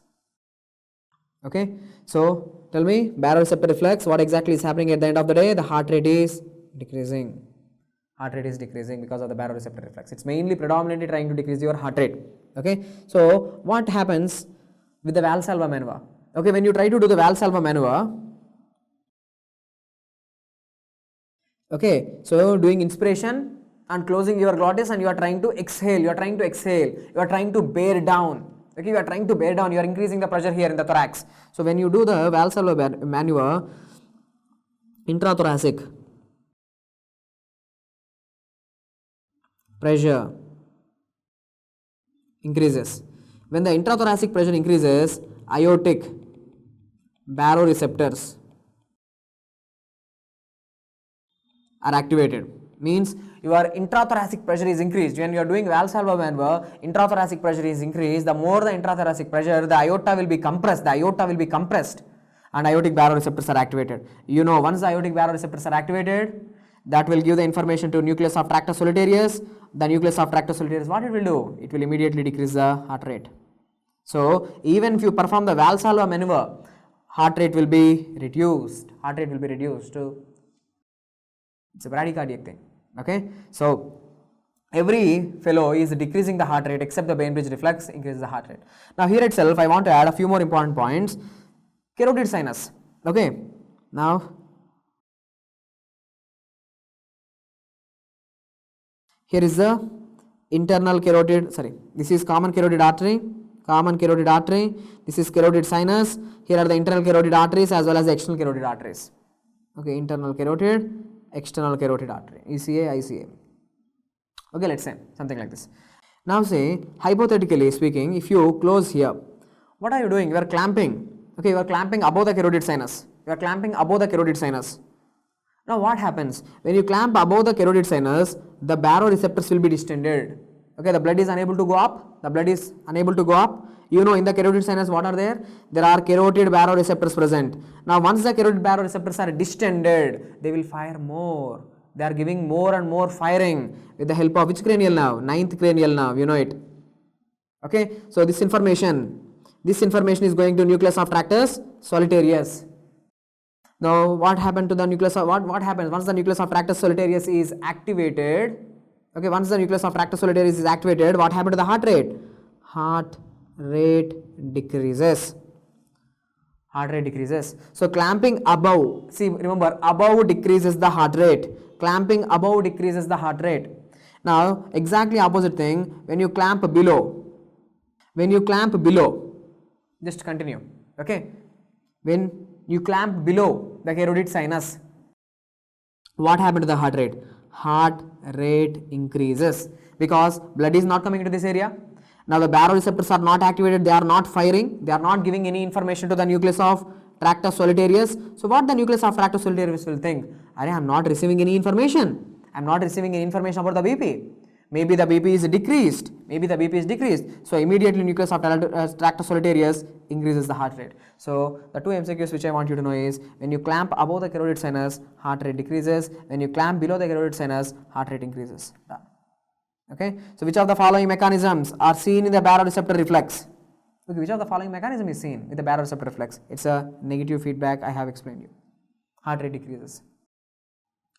Okay, so tell me, baroreceptor reflex, what exactly is happening at the end of the day? The heart rate is decreasing. Heart rate is decreasing because of the baroreceptor reflex. It's mainly predominantly trying to decrease your heart rate. Okay, so what happens with the Valsalva maneuver? Okay, when you try to do the Valsalva maneuver, okay, so doing inspiration and closing your glottis, and you are trying to exhale, you are trying to bear down. Okay, you are trying to bear down, you are increasing the pressure here in the thorax. So when you do the Valsalva maneuver, intrathoracic, pressure increases. When the intrathoracic pressure increases, aortic baroreceptors are activated. Means your intrathoracic pressure is increased. When you are doing Valsalva maneuver, intrathoracic pressure is increased. The more the intrathoracic pressure, the aorta will be compressed. The aorta will be compressed and aortic baroreceptors are activated. You know, once the aortic baroreceptors are activated, that will give the information to nucleus of tractus solitarius. The nucleus of tractus solitarius, what it will do? It will immediately decrease the heart rate. So even if you perform the Valsalva maneuver, heart rate will be reduced. Heart rate will be reduced to, it's a bradycardiac thing. Okay, so every fellow is decreasing the heart rate except the Bainbridge reflex increases the heart rate. Now here itself I want to add a few more important points. Carotid sinus. Okay, now here is the internal carotid, this is common carotid artery, this is carotid sinus. Here are the internal carotid arteries as well as the external carotid arteries. Okay, internal carotid, external carotid artery, ECA, ICA. Okay, let's say something like this. Now say, hypothetically speaking, if you close here, what are you doing? You are clamping. Okay, you are clamping above the carotid sinus. You are clamping above the carotid sinus. Now what happens? When you clamp above the carotid sinus, the baroreceptors will be distended. Okay, the blood is unable to go up. The blood is unable to go up. You know, in the carotid sinus, what are there? There are carotid baroreceptors present. Now, once the carotid baroreceptors are distended, they will fire more. They are giving more and more firing with the help of which cranial nerve? Ninth cranial nerve, you know it. Okay, so this information is going to nucleus of tractus solitarius. Now, what happened to the nucleus of, what happens once the nucleus of tractus solitarius is activated? Okay, once the nucleus of tractus solitarius is activated, what happened to the heart rate? Heart rate decreases. Heart rate decreases. So clamping above, see, remember, above decreases the heart rate. Clamping above decreases the heart rate. Now exactly opposite thing, when you clamp below, just continue. Okay, when you clamp below the carotid sinus, what happened to the heart rate? Heart rate increases because blood is not coming into this area. Now the baroreceptors are not activated, they are not firing, they are not giving any information to the nucleus of tractus solitarius. So what the nucleus of tractus solitarius will think? I am not receiving any information. I am not receiving any information about the BP. Maybe the BP is decreased. So immediately nucleus of tractus solitarius increases the heart rate. So the two MCQs which I want you to know is, when you clamp above the carotid sinus, heart rate decreases. When you clamp below the carotid sinus, heart rate increases. Done. Okay, so which of the following mechanisms are seen in the baroreceptor reflex? Okay, which of the following mechanism is seen with the baroreceptor reflex? It's a negative feedback, I have explained you. Heart rate decreases.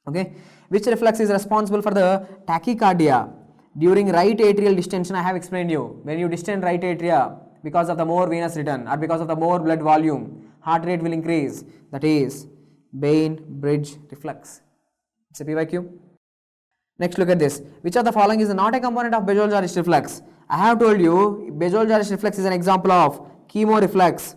Okay, which reflex is responsible for the tachycardia during right atrial distension? I have explained you. When you distend right atria, because of the more venous return or because of the more blood volume, heart rate will increase. That is Bainbridge reflex. It's a PYQ. Next, look at this. Which of the following is not a component of Bajol-Joris reflex? I have told you Bajol-Joris reflex is an example of chemoreflex.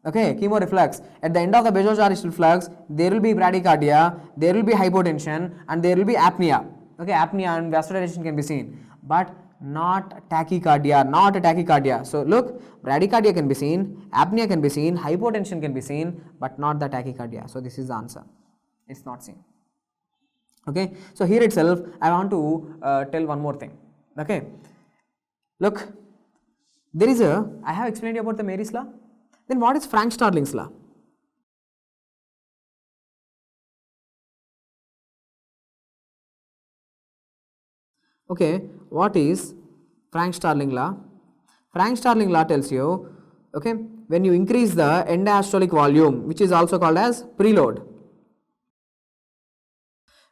Okay, chemoreflex. At the end of the Bajol-Joris reflex, there will be bradycardia, there will be hypotension, and there will be apnea. Okay, apnea and vasodilation can be seen, but not tachycardia. So look, bradycardia can be seen, apnea can be seen, hypotension can be seen, but not the tachycardia. So this is the answer. It's not seen. Okay, so here itself I want to tell one more thing. Okay, look, there is I have explained you about the Mary's law. Then what is Frank-Starling's law? Okay, what is Frank-Starling law? Frank-Starling law tells you, okay, when you increase the end diastolic volume, which is also called as preload.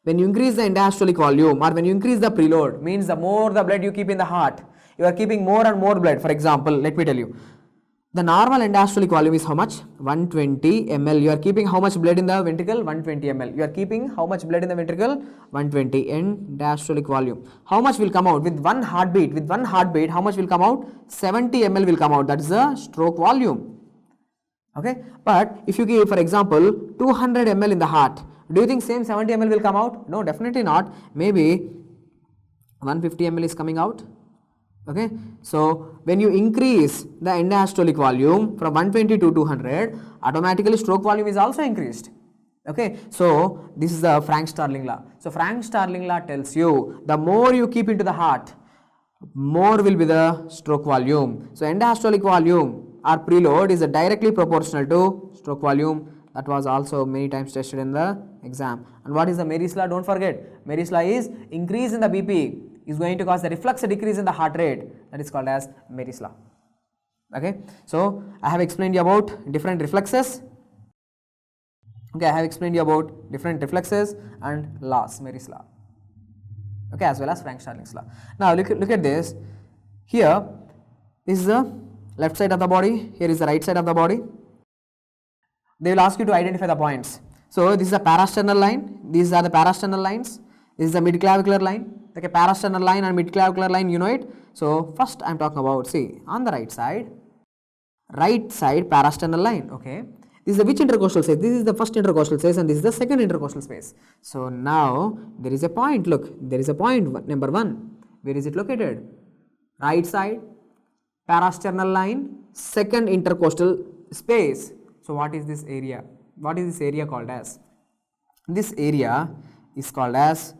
When you increase the end diastolic volume or when you increase the preload, means the more the blood you keep in the heart, you are keeping more and more blood. For example, let me tell you, the normal end diastolic volume is how much? 120 ml. You are keeping how much blood in the ventricle? 120 ml. You are keeping how much blood in the ventricle? 120 end diastolic volume. How much will come out with one heartbeat? With one heartbeat, how much will come out? 70 ml will come out. That is the stroke volume. Okay, but if you give, for example, 200 ml in the heart, do you think same 70 ml will come out? No, definitely not. Maybe 150 ml is coming out. Okay, so when you increase the end-diastolic volume from 120 to 200, automatically stroke volume is also increased. Okay, so this is the Frank-Starling law. So Frank-Starling law tells you the more you keep into the heart, more will be the stroke volume. So end-diastolic volume or preload is directly proportional to stroke volume. That was also many times tested in the exam. And what is the Mary's law? Don't forget, Mary's law is increase in the BP is going to cause the reflex decrease in the heart rate. That is called as Mary's law. Okay, so I have explained you about different reflexes. Okay, I have explained you about different reflexes and laws, Mary's law. Okay, as well as Frank-Starling's law. Now look at this. Here is the left side of the body. Here is the right side of the body. They will ask you to identify the points. So this is a parasternal line. These are the parasternal lines. This is the midclavicular line. Okay, parasternal line and midclavicular line, you know it. So first I am talking about, see, on the right side parasternal line. Okay, this is the which intercostal space? This is the first intercostal space and this is the second intercostal space. So now there is a point. Look, there is a point number 1. Where is it located? Right side parasternal line, second intercostal space. So what is this area? What is this area called as? This area is called as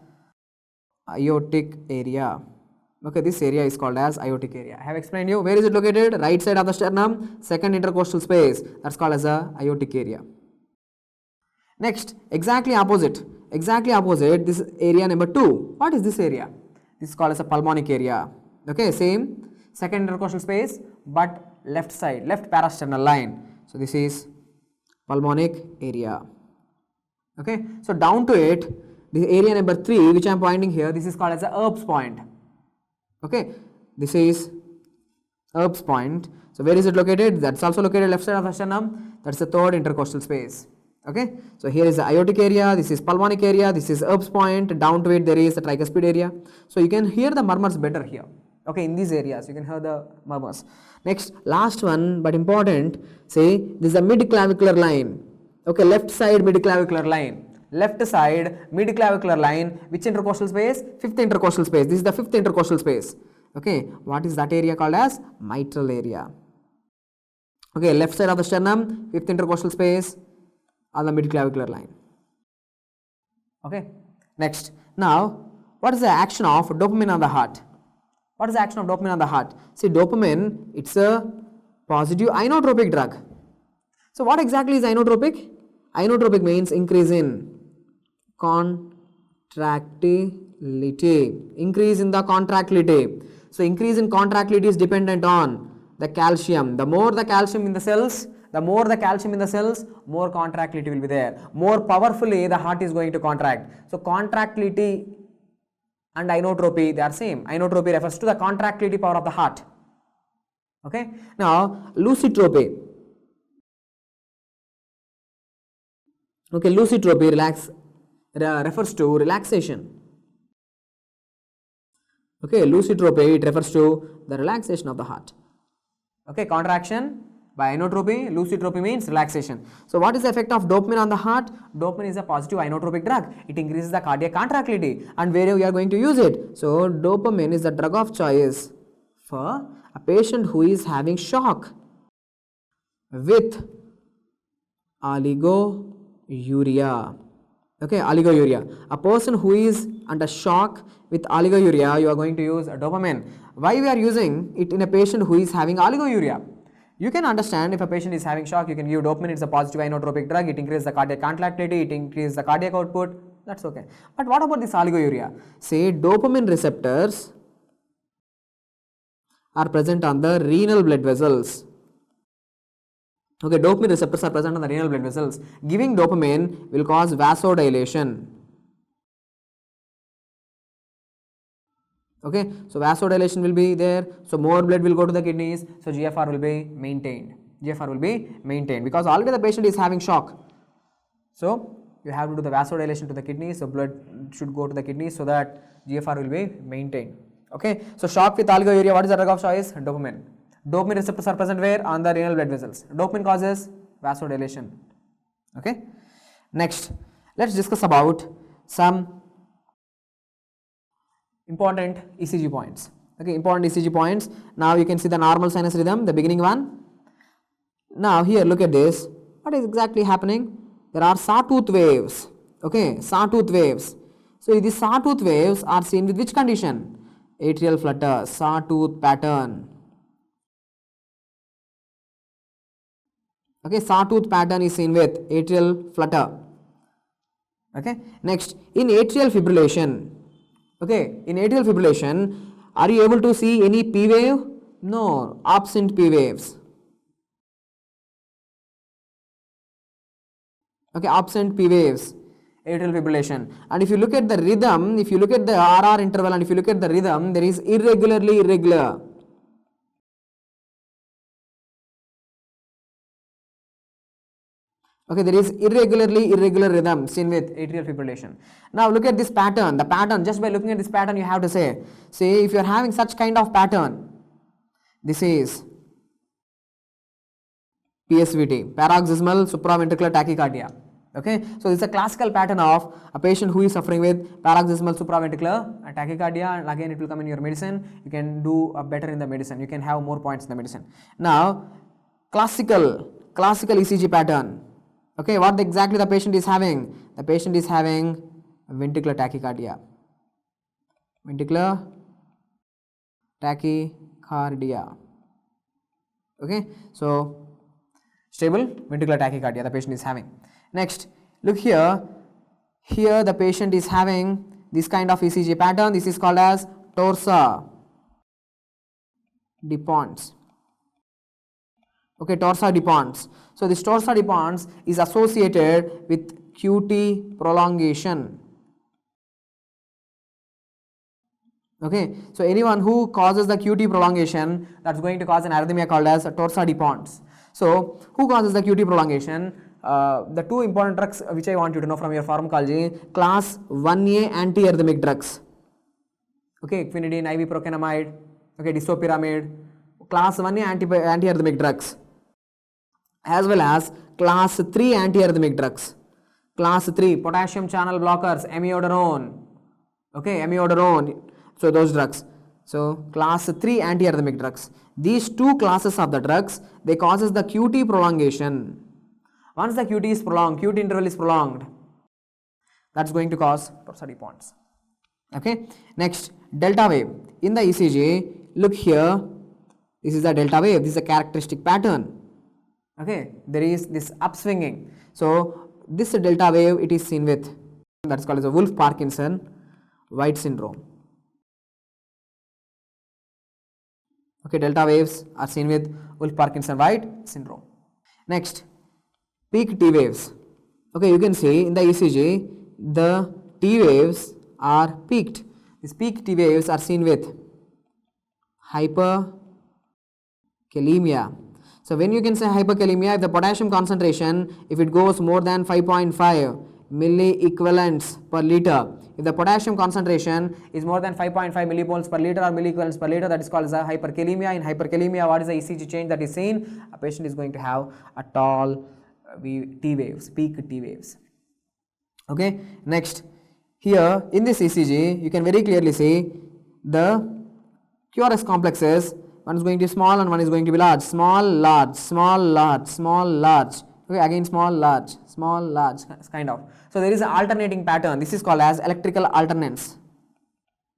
aortic area. Okay, this area is called as aortic area. I have explained you. Where is it located? Right side of the sternum, second intercostal space. That's called as a aortic area. Next, exactly opposite, this area number 2. What is this area? This is called as a pulmonic area. Okay, same, second intercostal space, but left side, left parasternal line. So this is pulmonic area. Okay, so down to it, this area number 3 which I am pointing here, this is called as a Erb's point. Okay, this is Erb's point. So where is it located? That's also located left side of the sternum. That's the third intercostal space. Okay, so here is the aortic area, this is pulmonic area, this is Erb's point. Down to it there is the tricuspid area. So you can hear the murmurs better here. Okay, in these areas you can hear the murmurs. Next, last one but important, say this is the midclavicular line. Okay, left side midclavicular line. Left side midclavicular line, which intercostal space? Fifth intercostal space. This is the fifth intercostal space. Okay, what is that area called as? Mitral area. Okay, left side of the sternum, fifth intercostal space on the midclavicular line. Okay, next, now what is the action of dopamine on the heart? What is the action of dopamine on the heart? See, dopamine, it's a positive inotropic drug. So what exactly is inotropic? Inotropic means increase in contractility. Increase in the contractility. So increase in contractility is dependent on the calcium. The more the calcium in the cells, more contractility will be there. More powerfully the heart is going to contract. So contractility and inotropy, they are same. Inotropy refers to the contractility power of the heart. Okay. Now lucitropy. Okay, lucitropy refers to relaxation. Okay, lucitropy, it refers to the relaxation of the heart. Okay, contraction by inotropy, lucitropy means relaxation. So what is the effect of dopamine on the heart? Dopamine is a positive inotropic drug. It increases the cardiac contractility. And where we are going to use it? So dopamine is the drug of choice for a patient who is having shock with oligouria. Okay, oligouria. A person who is under shock with oligouria, you are going to use dopamine. Why we are using it in a patient who is having oligouria? You can understand, if a patient is having shock, you can give dopamine. It's a positive inotropic drug. It increases the cardiac contractility. It increases the cardiac output. That's okay. But what about this oligouria? Say dopamine receptors are present on the renal blood vessels. Okay, dopamine receptors are present on the renal blood vessels. Giving dopamine will cause vasodilation. Okay, so vasodilation will be there. So more blood will go to the kidneys. So GFR will be maintained. GFR will be maintained because already the patient is having shock. So you have to do the vasodilation to the kidneys. So blood should go to the kidneys so that GFR will be maintained. Okay, so shock with oligouria. What is the drug of choice? Dopamine. Dopamine receptors are present where? On the renal blood vessels. Dopamine causes vasodilation. Okay. Next, let's discuss about some important ECG points. Okay, important ECG points. Now you can see the normal sinus rhythm, the beginning one. Now here look at this. What is exactly happening? There are sawtooth waves. Okay, sawtooth waves. So these sawtooth waves are seen with which condition? Atrial flutter, sawtooth pattern. Okay, sawtooth pattern is seen with atrial flutter. Okay, next in atrial fibrillation. Okay, in atrial fibrillation, are you able to see any P wave? No, absent P waves. Okay, absent P waves, atrial fibrillation. And if you look at the rhythm, if you look at the RR interval and if you look at the rhythm, there is irregularly irregular. Okay, there is irregularly irregular rhythm seen with atrial fibrillation. Now look at this pattern. The pattern, just by looking at this pattern, you have to say if you are having such kind of pattern, this is PSVT, paroxysmal supraventricular tachycardia. Okay, so this is a classical pattern of a patient who is suffering with paroxysmal supraventricular tachycardia, and again it will come in your medicine. You can do better in the medicine. You can have more points in the medicine. Now, classical ECG pattern. Okay, what exactly the patient is having? The patient is having ventricular tachycardia. Ventricular tachycardia. Okay, so stable ventricular tachycardia the patient is having. Next, look here. Here the patient is having this kind of ECG pattern. This is called as torsa depons. Okay, torsa depons. So this torsa depons is associated with QT prolongation. Okay, so anyone who causes the QT prolongation, that's going to cause an arrhythmia called as torsa depons. So who causes the QT prolongation? The two important drugs which I want you to know from your pharmacology, class 1A antiarrhythmic drugs. Okay, quinidine, IV procainamide, okay, disopyramide, class 1A antiarrhythmic drugs, as well as class 3 antiarrhythmic drugs. Class 3 potassium channel blockers, amiodarone. Okay, amiodarone. So those drugs. So class 3 antiarrhythmic drugs. These two classes of the drugs, they causes the QT prolongation. Once the QT is prolonged, QT interval is prolonged, that's going to cause torsa depons. Okay. Next, delta wave. In the ECG, look here. This is the delta wave. This is a characteristic pattern. Okay. There is this upswinging. So this delta wave, it is seen with, that's called as a Wolff-Parkinson-White syndrome. Okay, delta waves are seen with Wolff-Parkinson-White syndrome. Next, peak T waves. Okay, you can see in the ECG the T waves are peaked. These peak T waves are seen with hyperkalemia. So when you can say hyperkalemia, if the potassium concentration, if it goes more than 5.5 milliequivalents per liter, if the potassium concentration is more than 5.5 millimoles per liter or milliequivalents per liter, that is called as a hyperkalemia. In hyperkalemia, what is the ECG change that is seen? A patient is going to have a tall T waves, peak T waves. Okay, next, here in this ECG, you can very clearly see the QRS complexes. One is going to be small and one is going to be large. Small, large, small, large, small, large. Okay, again small, large, kind of. So there is an alternating pattern. This is called as electrical alternance.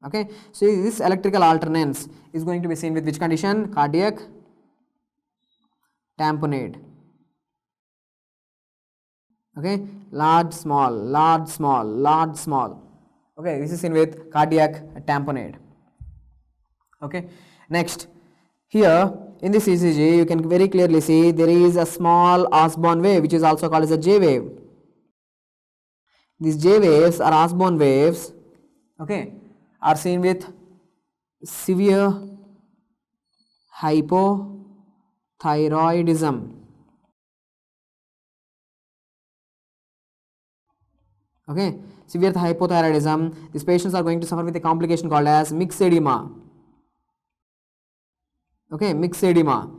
Okay, so this electrical alternance is going to be seen with which condition? Cardiac tamponade. Okay, large, small, large, small, large, small. Okay, this is seen with cardiac tamponade. Okay, next, here in this ECG, you can very clearly see there is a small Osborn wave, which is also called as a J wave. These J waves or Osborn waves, okay, are seen with severe hypothyroidism. Okay, severe hypothyroidism. These patients are going to suffer with a complication called as myxedema. Okay, myxedema.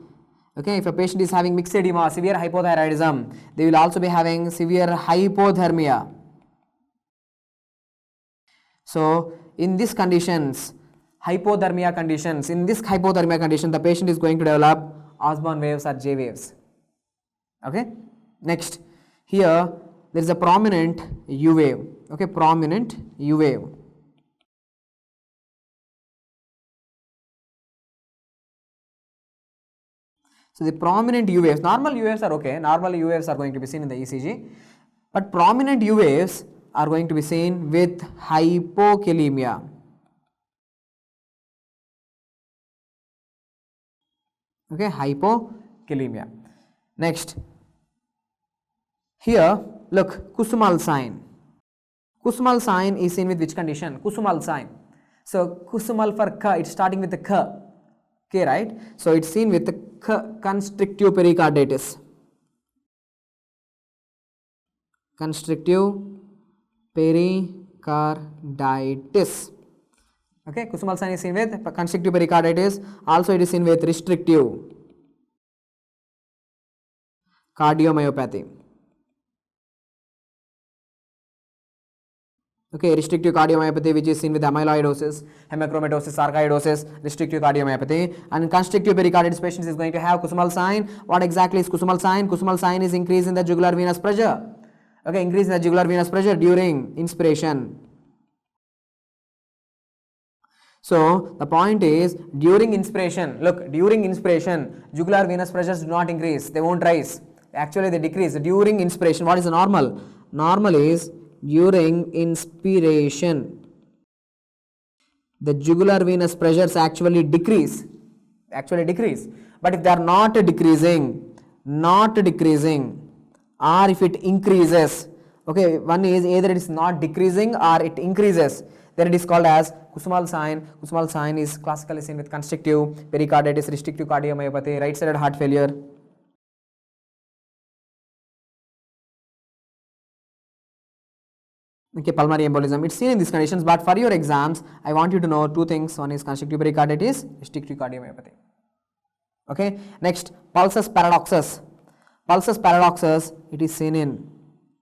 Okay, if a patient is having myxedema, severe hypothyroidism, they will also be having severe hypothermia. So in these conditions, hypothermia conditions, in this hypothermia condition, the patient is going to develop Osborn waves or J waves. Okay. Next, here there is a prominent U wave. Okay, prominent U wave. So the prominent U waves, normal U waves are okay, normal U waves are going to be seen in the ECG, but prominent U waves are going to be seen with hypokalemia. Okay, hypokalemia. Next, here look, Kusumal sign. Kusumal sign is seen with which condition? Kusumal sign. So Kusumal for K, it's starting with the K. K, right? So it's seen with the constrictive pericarditis. Constrictive pericarditis. Okay, Kusumal sign is seen with constrictive pericarditis. Also, it is seen with restrictive cardiomyopathy. Okay, restrictive cardiomyopathy, which is seen with amyloidosis, hemochromatosis, sarcoidosis, restrictive cardiomyopathy. And in constrictive pericarditis patients is going to have Kusumal sign. What exactly is Kusumal sign? Kusumal sign is increase in the jugular venous pressure. Okay, increase in the jugular venous pressure during inspiration. So the point is, during inspiration, look, during inspiration, jugular venous pressures do not increase, they won't rise. Actually, they decrease. During inspiration, what is the normal? Normal is during inspiration, the jugular venous pressures actually decrease. But if they are not decreasing, or if it increases, okay, one is either it is not decreasing or it increases, then it is called as Kusumal sign. Kusumal sign is classically seen with constrictive pericarditis, restrictive cardiomyopathy, right-sided heart failure. Okay, pulmonary embolism. It's seen in these conditions, but for your exams, I want you to know two things. One is constrictive pericarditis, restrictive cardiomyopathy. Okay, next, pulsus paradoxus. Pulsus paradoxus, it is seen in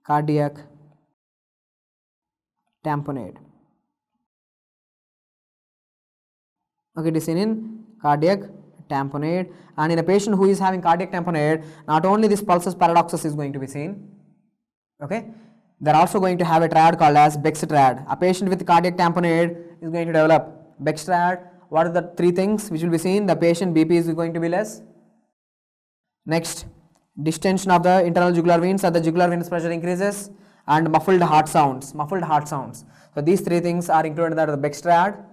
cardiac tamponade. Okay, it is seen in cardiac tamponade, and in a patient who is having cardiac tamponade, not only this pulsus paradoxus is going to be seen, okay, they are also going to have a triad called as Beck's triad. A patient with cardiac tamponade is going to develop Beck's triad. What are the three things which will be seen? The patient BP is going to be less. Next, distension of the internal jugular veins, or the jugular venous pressure increases, and muffled heart sounds. So these three things are included in the Beck's triad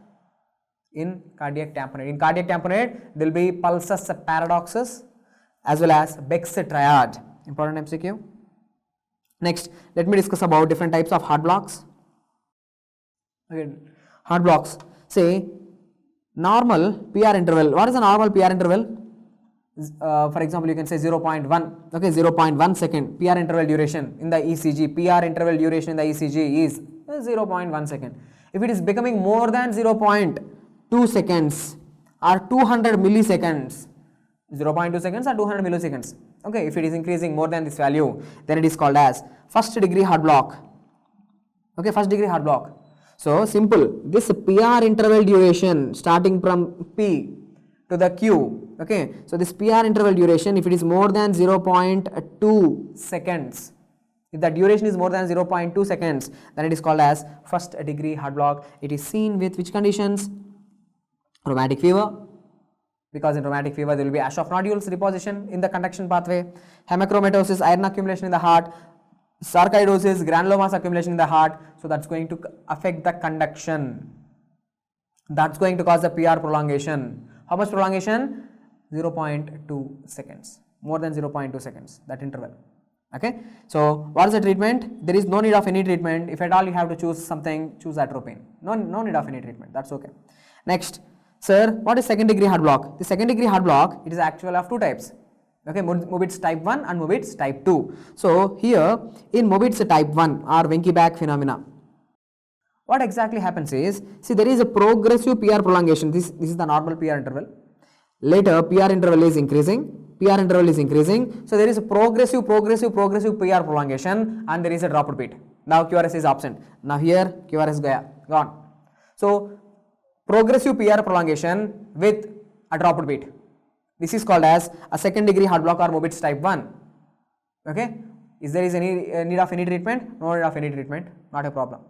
in cardiac tamponade. In cardiac tamponade, there will be pulsus paradoxus as well as Beck's triad. Important MCQ. Next, let me discuss about different types of heart blocks. Again, heart blocks. Say, normal PR interval. What is a normal PR interval? For example, you can say 0.1. Okay, 0.1 second PR interval duration in the ECG. PR interval duration in the ECG is 0.1 second. If it is becoming more than 0.2 seconds or 200 milliseconds, 0.2 seconds or 200 milliseconds. Okay, if it is increasing more than this value, then it is called as first degree heart block. Okay, first degree heart block. So simple, this PR interval duration starting from P to the Q. Okay, so this PR interval duration, if it is more than 0.2 seconds, if the duration is more than 0.2 seconds, then it is called as first degree heart block. It is seen with which conditions? Rheumatic fever, because in rheumatic fever there will be Aschoff nodules deposition in the conduction pathway, hemochromatosis, iron accumulation in the heart, sarcoidosis, granulomas accumulation in the heart. So that's going to affect the conduction. That's going to cause the PR prolongation. How much prolongation? 0.2 seconds, more than 0.2 seconds, that interval. Okay, so what is the treatment? There is no need of any treatment. If at all you have to choose something, choose atropine. No need of any treatment, that's okay. Next, sir, what is second degree heart block? The second degree heart block, it is actually of two types. Okay, Mobitz type 1 and Mobitz type 2. So here in Mobitz type 1 or Wenckebach phenomena, what exactly happens is, see, there is a progressive PR prolongation. This is the normal PR interval. Later PR interval is increasing. So there is a progressive PR prolongation, and there is a drop repeat. Now QRS is absent. Now here QRS gone. So progressive PR prolongation with a dropped beat. This is called as a second degree heart block or Mobitz type 1. Okay. Is there is any need of any treatment? No need of any treatment. Not a problem.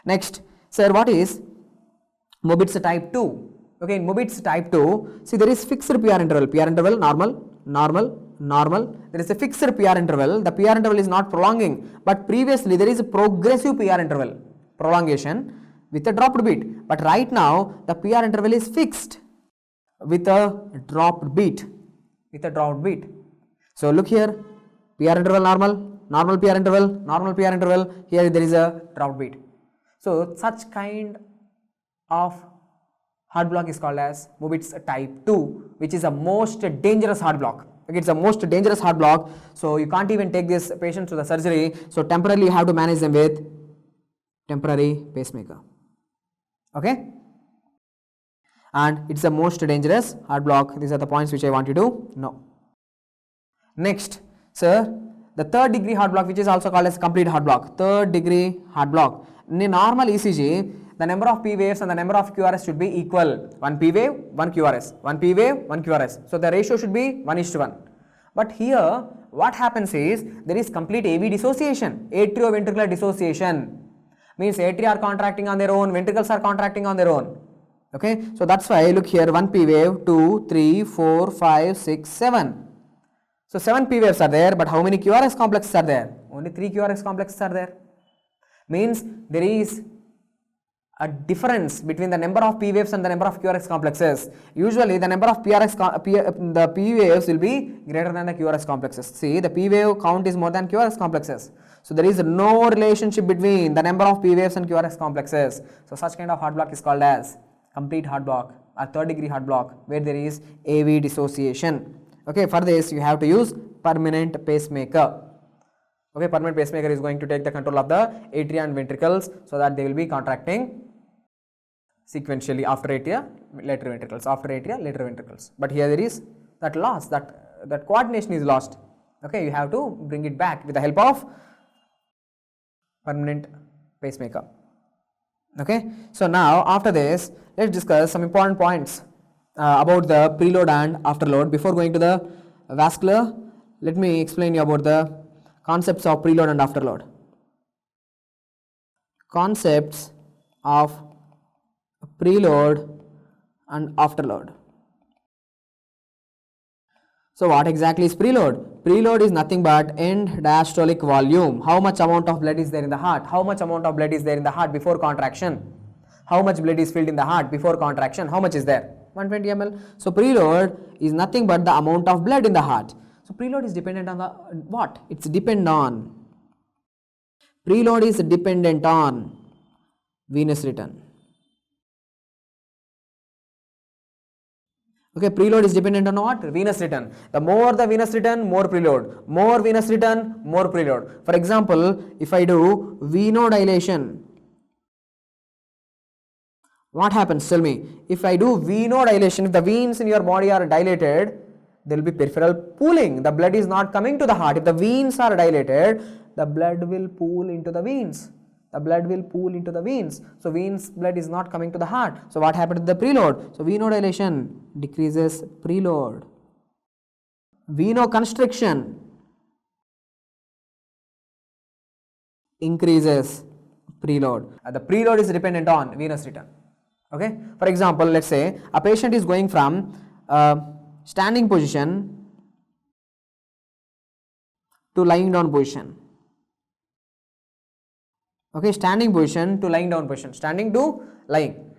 Next, sir, what is Mobitz type 2? Okay, in Mobitz type 2, see there is fixed PR interval. PR interval normal, normal, normal. There is a fixed PR interval. The PR interval is not prolonging, but previously there is a progressive PR interval prolongation with a dropped beat. But right now the PR interval is fixed with a dropped beat. With a dropped beat. So look here, PR interval normal, normal PR interval, normal PR interval. Here there is a dropped beat. So such kind of heart block is called as Mobitz type 2, which is a most dangerous heart block. Okay, it's a most dangerous heart block. So you can't even take this patient to the surgery. So temporarily you have to manage them with temporary pacemaker. Okay, and it's the most dangerous heart block. These are the points which I want you to know. Next, sir, the third degree heart block, which is also called as complete heart block. Third degree heart block. In a normal ECG, the number of P waves and the number of QRS should be equal. 1 P wave, 1 QRS. 1 P wave, 1 QRS. So the ratio should be 1:1. But here, what happens is there is complete AV dissociation, atrioventricular dissociation. Means atria are contracting on their own, ventricles are contracting on their own. Okay, so that's why look here, 1 P wave, 2, 3, 4, 5, 6, 7. So 7 P waves are there, but how many QRS complexes are there? Only 3 QRS complexes are there. Means there is a difference between the number of P waves and the number of QRS complexes. Usually the number of the P waves will be greater than the QRS complexes. See, the P wave count is more than QRS complexes. So there is no relationship between the number of P waves and QRS complexes. So such kind of heart block is called as complete heart block or third degree heart block, where there is AV dissociation. Okay, for this you have to use permanent pacemaker. Okay, permanent pacemaker is going to take the control of the atria and ventricles so that they will be contracting sequentially after atria, later ventricles, after atria, later ventricles. But here there is that loss, that coordination is lost. Okay, you have to bring it back with the help of permanent pacemaker. Okay, so now after this, let's discuss some important points about the preload and afterload. Before going to the vascular, let me explain you about the concepts of preload and afterload. Concepts of preload and afterload. So what exactly is preload? Preload is nothing but end diastolic volume. How much amount of blood is there in the heart? How much amount of blood is there in the heart before contraction? How much blood is filled in the heart before contraction? How much is there? 120 ml. So preload is nothing but the amount of blood in the heart. So preload is dependent on the what? It's dependent on. Preload is dependent on venous return. Okay, preload is dependent on what? Venous return. The more the venous return, more preload. More venous return, more preload. For example, if I do venodilation, what happens? Tell me. If I do venodilation, if the veins in your body are dilated, there will be peripheral pooling. The blood is not coming to the heart. If the veins are dilated, the blood will pool into the veins. The blood will pool into the veins. So veins blood is not coming to the heart. So what happened to the preload? So venodilation decreases preload. Venoconstriction increases preload. The preload is dependent on venous return. Okay. For example, let's say a patient is going from standing position to lying down position. Okay, standing position to lying down position, standing to lying.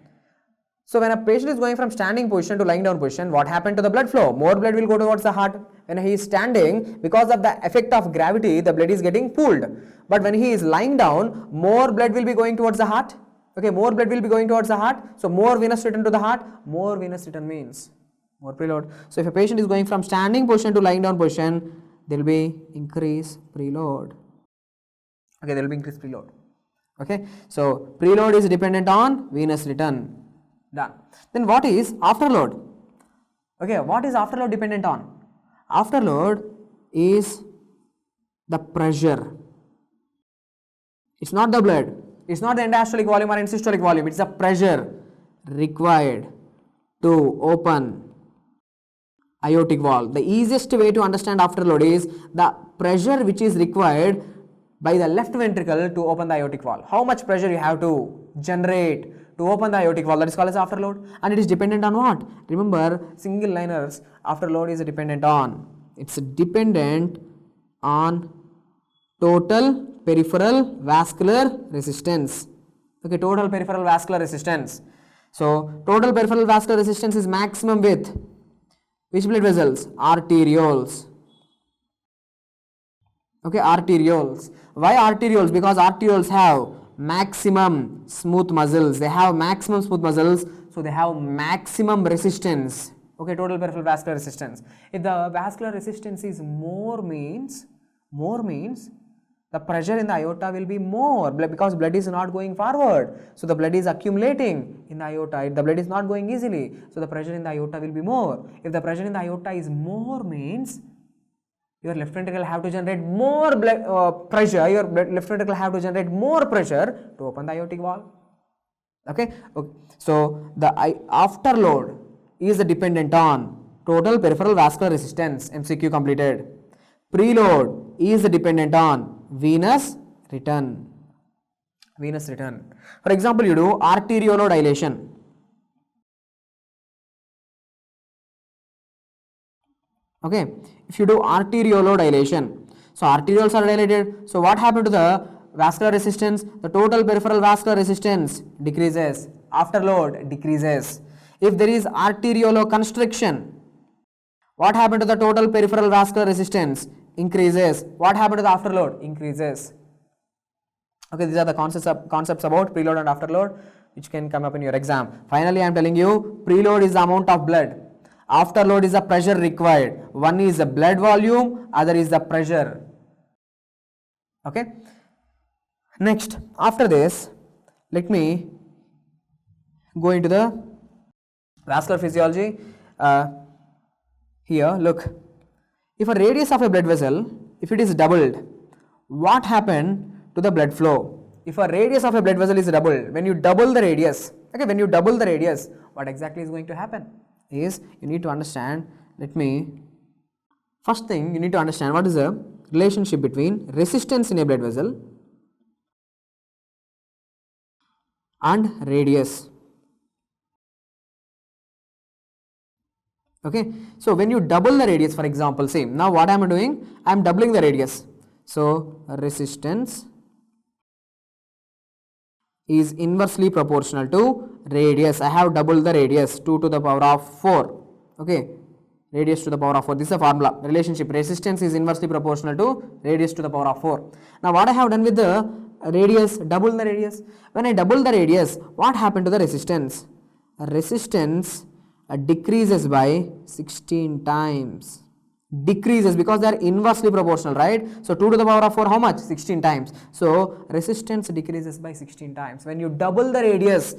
So when a patient is going from standing position to lying down position, what happened to the blood flow? More blood will go towards the heart. When he is standing, because of the effect of gravity, the blood is getting pooled. But when he is lying down, more blood will be going towards the heart. Okay, more blood will be going towards the heart. So more venous return to the heart. More venous return means more preload. So if a patient is going from standing position to lying down position, there will be increased preload. Okay, there will be increased preload. Okay, so preload is dependent on venous return. Done. Then what is afterload? Okay, what is afterload dependent on? Afterload is the pressure. It's not the blood. It's not the end diastolic volume or end systolic volume. It's the pressure required to open aortic valve. The easiest way to understand afterload is the pressure which is required by the left ventricle to open the aortic valve. How much pressure you have to generate to open the aortic valve, that is called as afterload, and it is dependent on what? Remember, single liners, afterload is dependent on, it's dependent on total peripheral vascular resistance. Okay, total peripheral vascular resistance. So total peripheral vascular resistance is maximum with which blood vessels? Arterioles. Okay, arterioles. Why arterioles? Because arterioles have maximum smooth muscles. They have maximum smooth muscles, so they have maximum resistance. Okay, total peripheral vascular resistance. If the vascular resistance is more means the pressure in the aorta will be more, because blood is not going forward. So the blood is accumulating in the aorta. The blood is not going easily. So the pressure in the aorta will be more. If the pressure in the aorta is more means your left ventricle have to generate more pressure. Your left ventricle have to generate more pressure to open the aortic valve. Okay. So the afterload is dependent on total peripheral vascular resistance. MCQ completed. Preload is dependent on venous return. Venous return. For example, you do arteriolodilation. Okay, if you do arteriolodilation, so arterioles are dilated. So what happened to the vascular resistance? The total peripheral vascular resistance decreases. Afterload decreases. If there is arterioconstriction, what happened to the total peripheral vascular resistance? Increases. What happened to the afterload? Increases. Okay, these are the concepts about preload and afterload which can come up in your exam. Finally, I am telling you, preload is the amount of blood. Afterload is the pressure required. One is the blood volume, other is the pressure. Okay. Next, after this, let me go into the vascular physiology. Here, look. If a radius of a blood vessel, if it is doubled, what happened to the blood flow? If a radius of a blood vessel is doubled, when you double the radius, okay, when you double the radius, what exactly is going to happen? Is you need to understand, first thing you need to understand what is the relationship between resistance in a blood vessel and radius. Okay, so when you double the radius, for example, say now what I am doing, I am doubling the radius. So resistance is inversely proportional to radius. I have doubled the radius, 2 to the power of 4. Okay, radius to the power of 4. This is a formula. Relationship, resistance is inversely proportional to radius to the power of 4. Now what I have done with the radius, double the radius. When I double the radius, what happened to the resistance? Resistance decreases by 16 times. Decreases because they are inversely proportional, right? So 2 to the power of 4, how much? 16 times. So resistance decreases by 16 times. When you double the radius,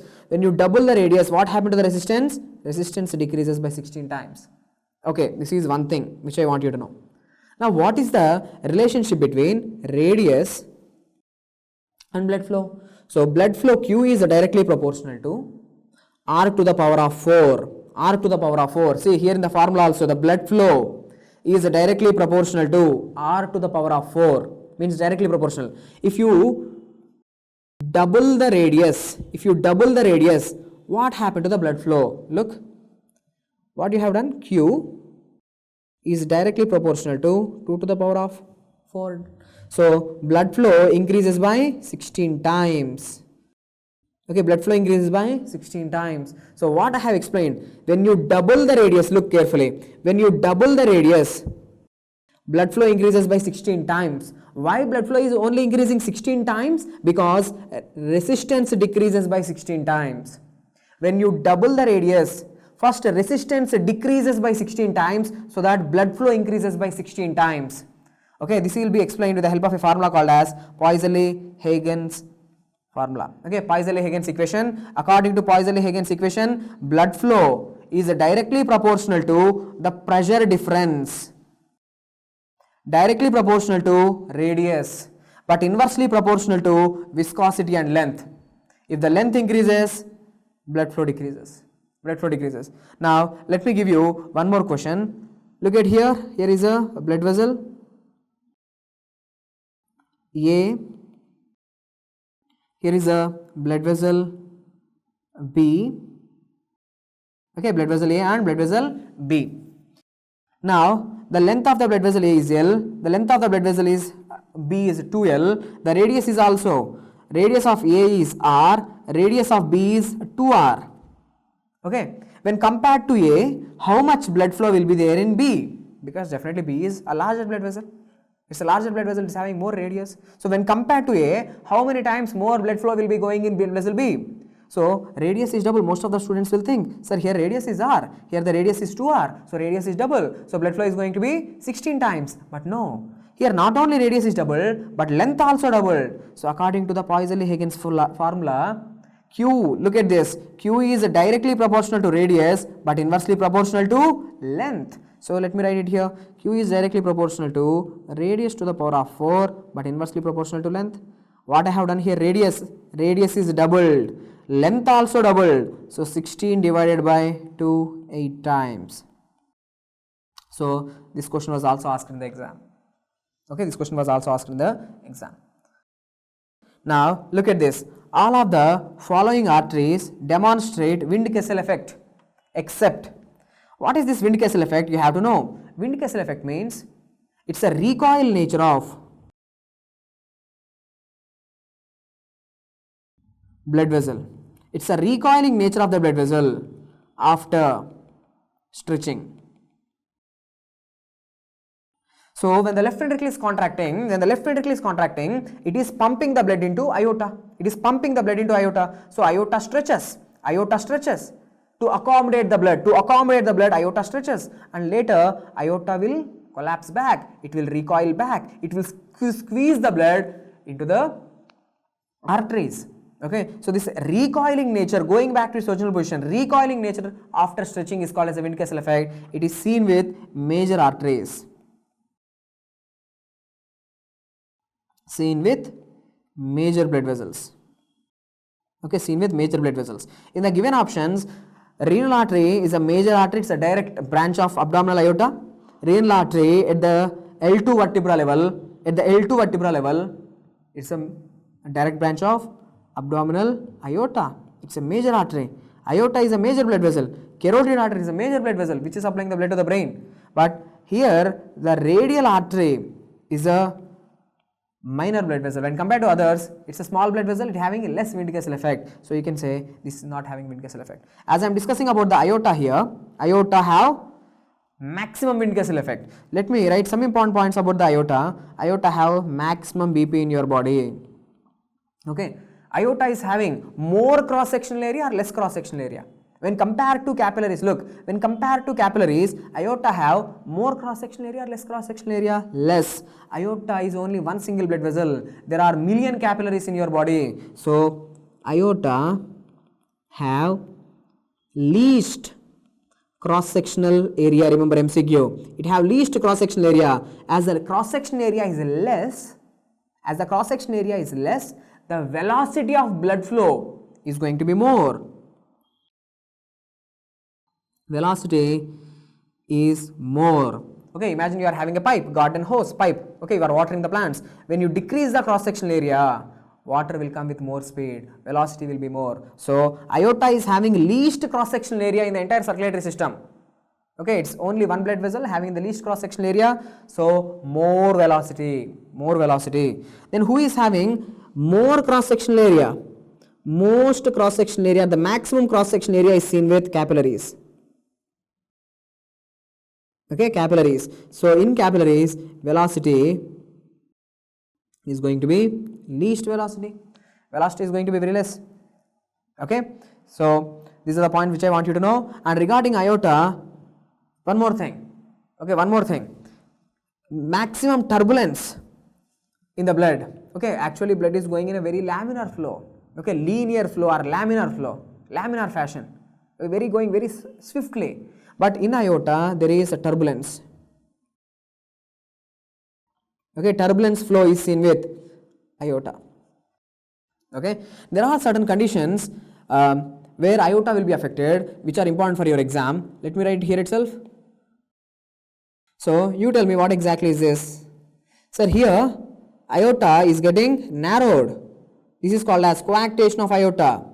what happened to the resistance? Resistance decreases by 16 times. Okay, this is one thing which I want you to know. Now what is the relationship between radius and blood flow? So blood flow Q is directly proportional to R to the power of 4. R to the power of 4. See here in the formula also, the blood flow is directly proportional to R to the power of 4, means directly proportional. If you double the radius, what happened to the blood flow? Look, what you have done, Q is directly proportional to 2 to the power of 4. So blood flow increases by 16 times. Okay, blood flow increases by 16 times. So what I have explained, when you double the radius, look carefully, when you double the radius, blood flow increases by 16 times. Why blood flow is only increasing 16 times? Because resistance decreases by 16 times. When you double the radius, first resistance decreases by 16 times, so that blood flow increases by 16 times. Okay, this will be explained with the help of a formula called as Poiseuille-Huygens formula. Okay, Poiseuille-Huygens equation. According to Poiseuille-Huygens equation, blood flow is directly proportional to the pressure difference, directly proportional to radius. but inversely proportional to viscosity and length. If the length increases, blood flow decreases. Blood flow decreases. Now, let me give you one more question. Look at here. Here is a blood vessel A. Here is a blood vessel B. Okay, blood vessel A and blood vessel B. Now, the length of the blood vessel A is L, the length of the blood vessel is B is 2L, the radius is also, radius of A is R, radius of B is 2R. Okay, when compared to A, how much blood flow will be there in B? Because definitely B is a larger blood vessel. It's a larger blood vessel, it's having more radius. So when compared to A, how many times more blood flow will be going in blood vessel B? So radius is double. Most of the students will think, sir, here radius is R, here the radius is 2R, so radius is double. So blood flow is going to be 16 times. But no, here not only radius is double, but length also doubled. So according to the Poiseuille-Huygens formula, Q, look at this, Q is directly proportional to radius, but inversely proportional to length. So let me write it here, Q is directly proportional to radius to the power of 4, but inversely proportional to length. What I have done here, radius is doubled, length also doubled, so 16 divided by 2, 8 times. So this question was also asked in the exam. Okay, this question was also asked in the exam. Now look at this, all of the following arteries demonstrate Wind-Kessel effect, except, what is this Wind-Kessel effect? You have to know. Wind-Kessel effect means it's a recoil nature of blood vessel. It's a recoiling nature of the blood vessel after stretching. So when the left ventricle is contracting, it is pumping the blood into aorta. So aorta stretches. To accommodate the blood, aorta stretches, and later aorta will collapse back, it will recoil back, it will squeeze the blood into the arteries. Okay, so this recoiling nature, going back to its original position, recoiling nature after stretching is called as a Wind-Kessel effect. It is seen with major arteries. Seen with major blood vessels. Okay, seen with major blood vessels. In the given options, renal artery is a major artery, it's a direct branch of abdominal aorta. Renal artery at the L2 vertebra level, it's a direct branch of abdominal aorta. It's a major artery. Aorta is a major blood vessel. Carotid artery is a major blood vessel which is supplying the blood to the brain. But here the radial artery is a minor blood vessel. When compared to others, it's a small blood vessel, it having less Wind-Kessel effect. So you can say this is not having Wind-Kessel effect. As I am discussing about the aorta here, aorta have maximum Wind-Kessel effect. Let me write some important points about the aorta. Aorta have maximum BP in your body. Okay, aorta is having more cross-sectional area or less cross-sectional area. When compared to capillaries, look, when compared to capillaries, aorta have more cross-sectional area or less cross-sectional area? Less. Aorta is only one single blood vessel. There are million capillaries in your body. So, aorta have least cross-sectional area. Remember MCQ. It have least cross-sectional area. As the cross-sectional area is less, the velocity of blood flow is going to be more. Velocity is more. Okay, imagine you are having a pipe, garden hose pipe. Okay, you are watering the plants. When you decrease the cross-sectional area, water will come with more speed, velocity will be more. So aorta is having least cross-sectional area in the entire circulatory system. Okay, it's only one blood vessel having the least cross-sectional area, so more velocity. Then who is having more cross-sectional area? Most cross-sectional area, the maximum cross-sectional area is seen with capillaries. Okay, capillaries. So in capillaries, velocity is going to be least velocity. Velocity is going to be very less. Okay, so these are the points which I want you to know. And regarding aorta, one more thing. Okay, maximum turbulence in the blood. Okay, actually blood is going in a very laminar flow. Okay, linear flow or laminar fashion. Going very swiftly. But in aorta, there is a turbulence. Okay, turbulence flow is seen with aorta. Okay, there are certain conditions where aorta will be affected, which are important for your exam. Let me write here itself. So you tell me what exactly is this. Sir, here aorta is getting narrowed. This is called as coarctation of aorta.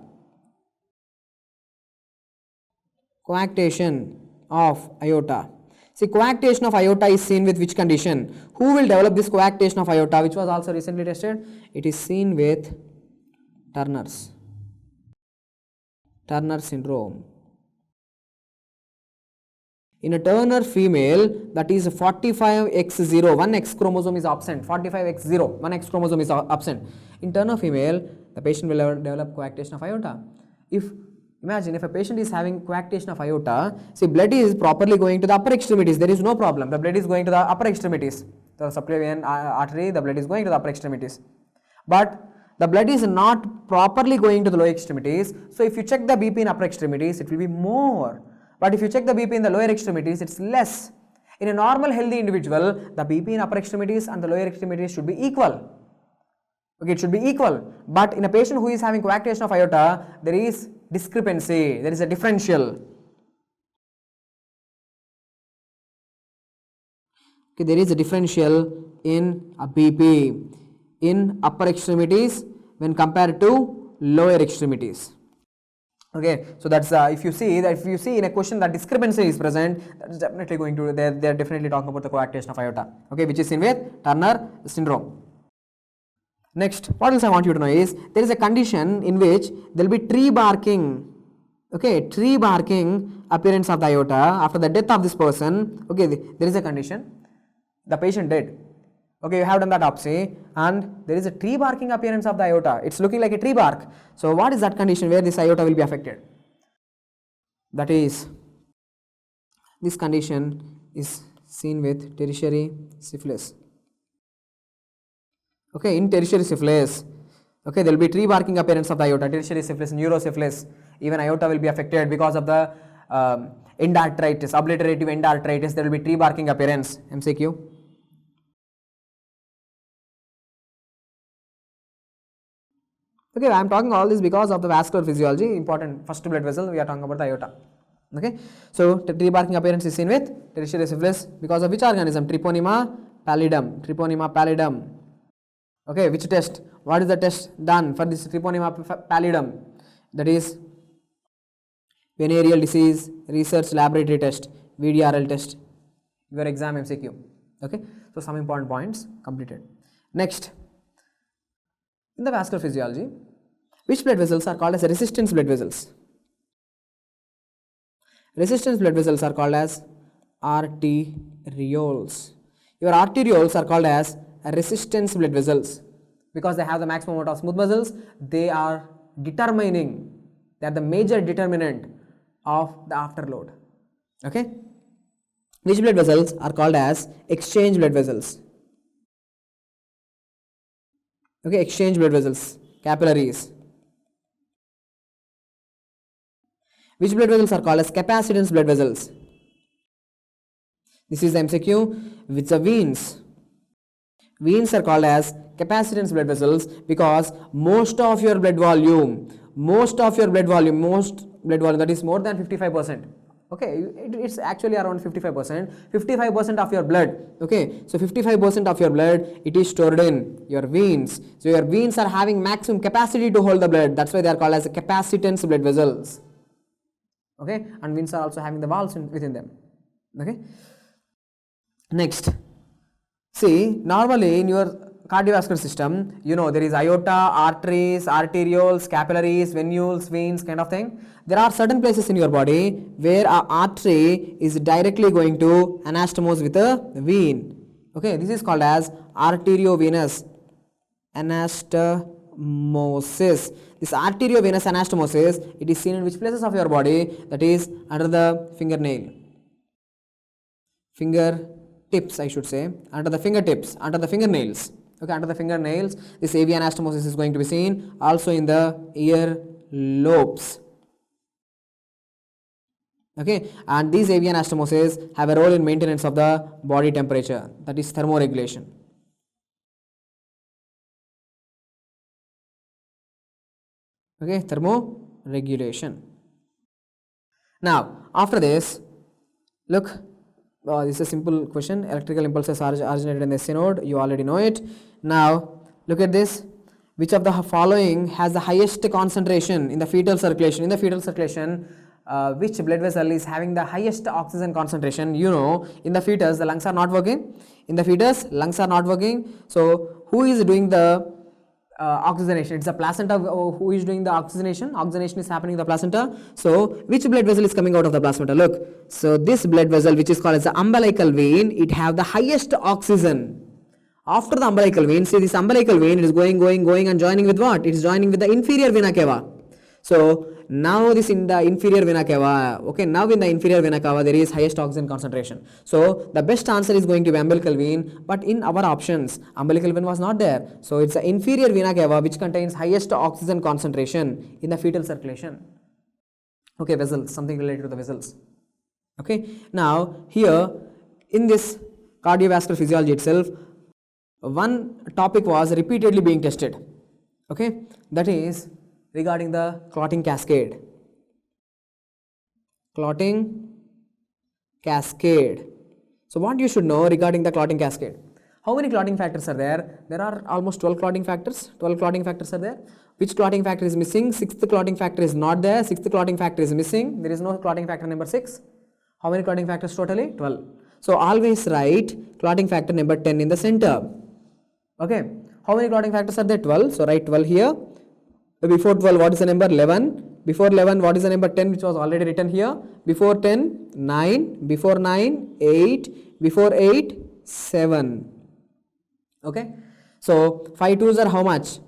Coarctation of aorta. See, coarctation of aorta is seen with which condition? Who will develop this coarctation of aorta, which was also recently tested? It is seen with Turner's syndrome. In a Turner female, that is 45x0, one X chromosome is absent. 45x0, one X chromosome is absent. In Turner female, the patient will develop coarctation of aorta. Imagine if a patient is having coarctation of aorta, see, blood is properly going to the upper extremities, there is no problem. The blood is going to the upper extremities. The subclavian artery, the blood is going to the upper extremities. But the blood is not properly going to the lower extremities. So if you check the BP in upper extremities, it will be more. But if you check the BP in the lower extremities, it's less. In a normal healthy individual, the BP in upper extremities and the lower extremities should be equal. Okay, it should be equal. But in a patient who is having coarctation of aorta, there is discrepancy, there is a differential. Okay, there is a differential in a BP in upper extremities when compared to lower extremities. Okay, so that's if you see in a question that discrepancy is present, that is definitely going to they are definitely talking about the coarctation of aorta. Okay, which is seen with Turner syndrome. Next, what else I want you to know is there is a condition in which there will be tree barking. Okay, tree barking appearance of the aorta after the death of this person. Okay, there is a condition. The patient dead. Okay, you have done that autopsy and there is a tree barking appearance of the aorta. It's looking like a tree bark. So what is that condition where this aorta will be affected? That is, this condition is seen with tertiary syphilis. Okay, in tertiary syphilis, okay, there will be tree barking appearance of the aorta, tertiary syphilis, neurosyphilis. Even aorta will be affected because of the endarteritis, obliterative endarteritis. There will be tree barking appearance. MCQ. Okay, I am talking all this because of the vascular physiology, important first blood vessel, we are talking about the aorta. Okay, so tree barking appearance is seen with tertiary syphilis because of which organism? Treponema pallidum. Treponema pallidum. Okay, which test? What is the test done for this Treponema pallidum? That is venereal disease research laboratory test, VDRL test, your exam MCQ. Okay, so some important points completed. Next, in the vascular physiology, which blood vessels are called as resistance blood vessels? Resistance blood vessels are called as arterioles. Your arterioles are called as resistance blood vessels because they have the maximum amount of smooth muscles. They are determining, they are the major determinant of the afterload. Okay, which blood vessels are called as exchange blood vessels? Okay, exchange blood vessels, capillaries. Which blood vessels are called as capacitance blood vessels? This is the MCQ. With the veins. Veins are called as capacitance blood vessels because most of your blood volume, that is more than 55%. Okay, it's actually around 55%. 55% of your blood. Okay, so 55% of your blood, it is stored in your veins. So your veins are having maximum capacity to hold the blood. That's why they are called as capacitance blood vessels. Okay, and veins are also having the valves within them. Okay, next, see, normally in your cardiovascular system, you know, there is aorta, arteries, arterioles, capillaries, venules, veins, kind of thing. There are certain places in your body where an artery is directly going to anastomose with a vein. Okay, this is called as arteriovenous anastomosis. This arteriovenous anastomosis, it is seen in which places of your body? That is under the fingernail. Fingertips, I should say, under the fingertips, under the fingernails. Okay, under the fingernails, this AV anastomosis is going to be seen. Also in the ear lobes. Okay, and these AV anastomoses have a role in maintenance of the body temperature, that is thermoregulation. Okay, thermoregulation. Now, after this, look, this is a simple question. Electrical impulses are originated in the SC node. You already know it. Now, look at this. Which of the following has the highest concentration in the fetal circulation? In the fetal circulation, which blood vessel is having the highest oxygen concentration? You know, in the fetus, the lungs are not working. In the fetus, lungs are not working. So, who is doing the oxygenation? It's the placenta who is doing the oxygenation. Oxygenation is happening in the placenta. So, which blood vessel is coming out of the placenta? Look, so this blood vessel, which is called as the umbilical vein, it have the highest oxygen. After the umbilical vein, see this umbilical vein, it is going and joining with what? It is joining with the inferior vena cava. So, now this in the inferior vena cava, okay, now in the inferior vena cava there is highest oxygen concentration. So, the best answer is going to be umbilical vein, but in our options, umbilical vein was not there. So, it's the inferior vena cava which contains highest oxygen concentration in the fetal circulation. Okay, vessels, something related to the vessels. Okay, now here in this cardiovascular physiology itself, one topic was repeatedly being tested. Okay, that is regarding the clotting cascade. Clotting cascade. So, what you should know regarding the clotting cascade? How many clotting factors are there? There are almost 12 clotting factors. 12 clotting factors are there. Which clotting factor is missing? Sixth clotting factor is not there. Sixth clotting factor is missing. There is no clotting factor number 6. How many clotting factors totally? 12. So, always write clotting factor number 10 in the center. Okay. How many clotting factors are there? 12. So, write 12 here. Before 12, what is the number? 11. Before 11, what is the number? 10, which was already written here. Before 10, 9. Before 9, 8. Before 8, 7. Okay. So, 5 2s are how much?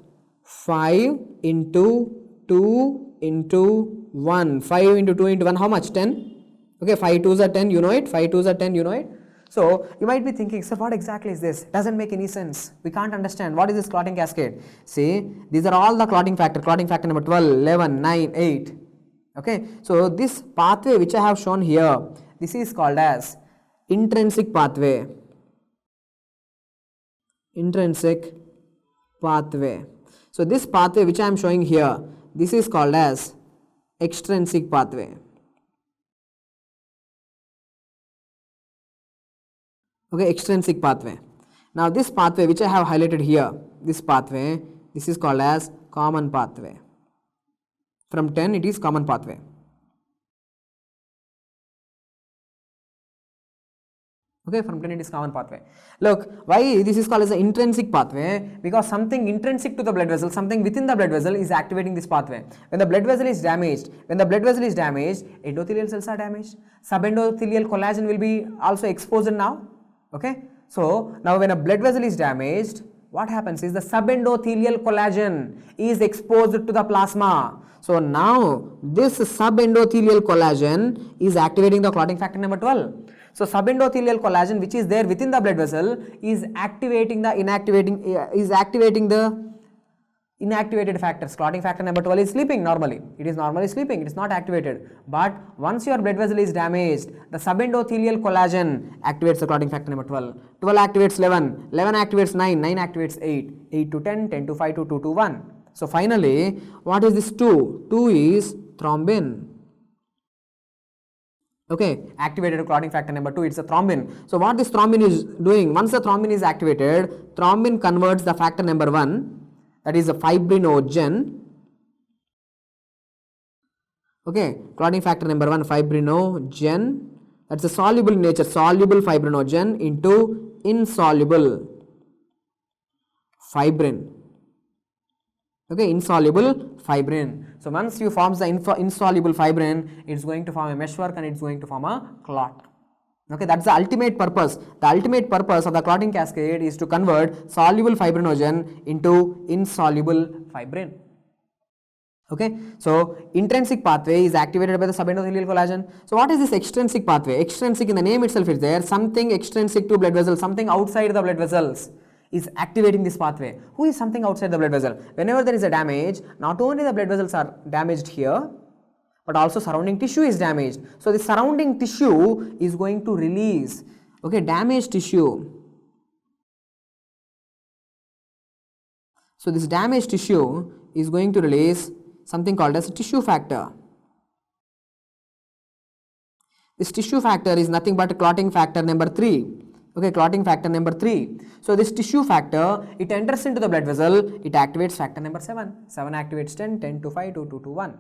5 into 2 into 1. 5 into 2 into 1, how much? 10. Okay, 5 2s are 10, you know it. 5 2s are 10, you know it. So, you might be thinking, sir, what exactly is this? Doesn't make any sense. We can't understand. What is this clotting cascade? See, these are all the clotting factor number 12, 11, 9, 8. Okay, so this pathway which I have shown here, this is called as intrinsic pathway. Intrinsic pathway. So, this pathway which I am showing here, this is called as extrinsic pathway. Okay, extrinsic pathway. Now, this pathway which I have highlighted here, this pathway, this is called as common pathway. From 10, it is common pathway. Okay, from 10 it is common pathway. Look, why this is called as an intrinsic pathway? Because something intrinsic to the blood vessel, something within the blood vessel is activating this pathway. When the blood vessel is damaged, endothelial cells are damaged. Subendothelial collagen will be also exposed now. Okay, so now when a blood vessel is damaged, what happens is the subendothelial collagen is exposed to the plasma. So now this subendothelial collagen is activating the clotting factor number 12. So subendothelial collagen which is there within the blood vessel is activating the inactivated factors. Clotting factor number 12 is sleeping normally. It is normally sleeping. It is not activated. But once your blood vessel is damaged, the subendothelial collagen activates the clotting factor number 12. 12 activates 11. 11 activates 9. 9 activates 8. 8 to 10. 10 to 5 to 2 to 1. So finally, what is this 2? 2 is thrombin. Okay, activated clotting factor number 2, it's a thrombin. So what this thrombin is doing, once the thrombin is activated, thrombin converts the factor number 1, that is a fibrinogen. Okay, clotting factor number 1, fibrinogen, that's a soluble in nature, soluble fibrinogen into insoluble fibrin. Okay, insoluble fibrin. So once you form the insoluble fibrin, it's going to form a meshwork and it's going to form a clot. Okay, that's the ultimate purpose. The ultimate purpose of the clotting cascade is to convert soluble fibrinogen into insoluble fibrin. Okay, so intrinsic pathway is activated by the subendothelial collagen. So what is this extrinsic pathway? Extrinsic, in the name itself is there, something extrinsic to blood vessels, something outside the blood vessels is activating this pathway. Who is something outside the blood vessel? Whenever there is a damage, not only the blood vessels are damaged here, but also surrounding tissue is damaged. So the surrounding tissue is going to release, okay, damaged tissue. So this damaged tissue is going to release something called as tissue factor. This tissue factor is nothing but clotting factor number 3. Okay, clotting factor number 3. So this tissue factor, it enters into the blood vessel, it activates factor number 7. 7 activates 10, 10 to 5, 2, 2 to 1.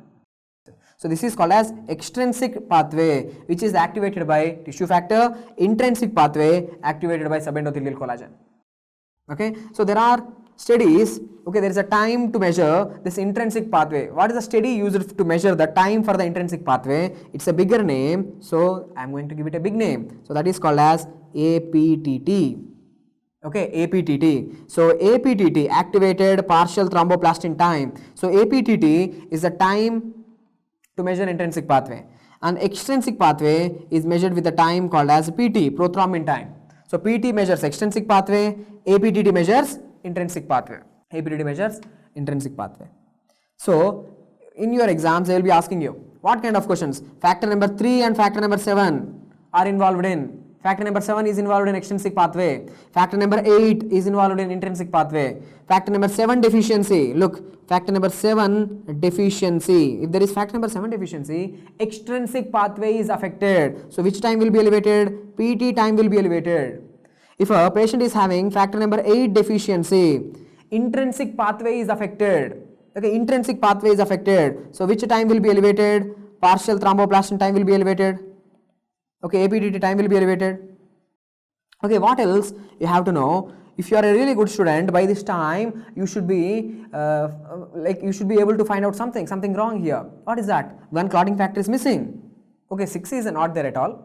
So this is called as extrinsic pathway, which is activated by tissue factor, intrinsic pathway activated by subendothelial collagen. Okay, so there are studies, okay, there is a time to measure this intrinsic pathway. What is the study used to measure the time for the intrinsic pathway? It's a bigger name, so I'm going to give it a big name. So that is called as APTT. Okay, APTT. So APTT, activated partial thromboplastin time. So APTT is the time to measure intrinsic pathway, and extrinsic pathway is measured with the time called as PT, prothrombin time. So PT measures extrinsic pathway, APTT measures intrinsic pathway. APTT measures intrinsic pathway. So in your exams they will be asking you what kind of questions. Factor number 3 and factor number 7 are involved in. Factor number 7 is involved in extrinsic pathway. Factor number 8 is involved in intrinsic pathway. Factor number 7 deficiency. Look, factor number 7 deficiency. If there is factor number 7 deficiency, extrinsic pathway is affected. So which time will be elevated? PT time will be elevated. If a patient is having factor number 8 deficiency, intrinsic pathway is affected. Okay, intrinsic pathway is affected. So which time will be elevated? Partial thromboplastin time will be elevated. Okay, APTT time will be elevated. Okay, what else you have to know? If you are a really good student, by this time you should be you should be able to find out something wrong here. What is that? One clotting factor is missing. Okay, 6 is not there at all.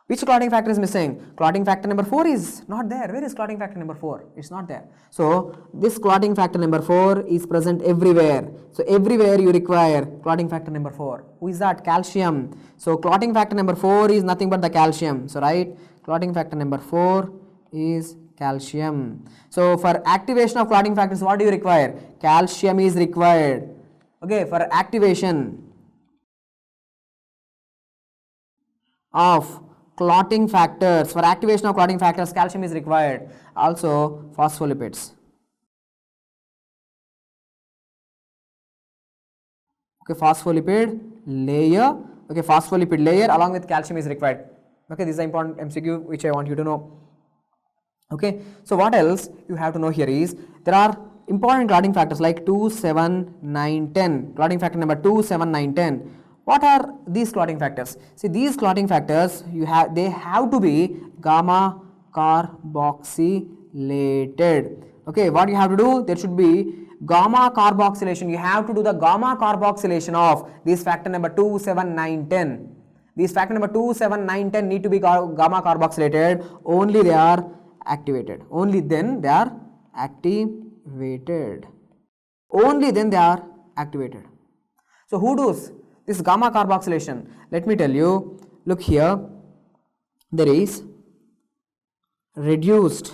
Which clotting factor is missing? Clotting factor number 4 is not there. Where is clotting factor number 4? It's not there. So this clotting factor number 4 is present everywhere. So everywhere you require clotting factor number 4. Who is that? Calcium. So clotting factor number 4 is nothing but the calcium. So right, clotting factor number 4 is calcium. So for activation of clotting factors, what do you require? Calcium is required. Okay, for activation of clotting factors, for activation of clotting factors, calcium is required. Also phospholipids. Okay, phospholipid layer. Okay, phospholipid layer along with calcium is required. Okay, this is an important MCQ which I want you to know. Okay, so what else you have to know here is there are important clotting factors like 2, 7, 9, 10. Clotting factor number 2, 7, 9, 10. What are these clotting factors? See, these clotting factors they have to be gamma carboxylated. Okay, what you have to do? There should be gamma carboxylation. You have to do the gamma carboxylation of this factor number 2, 7, 9, 10. These factor number 2, 7, 9, 10 need to be gamma carboxylated. Only they are activated. Only then they are activated. Only then they are activated. So who does this gamma carboxylation? Let me tell you. Look here, there is reduced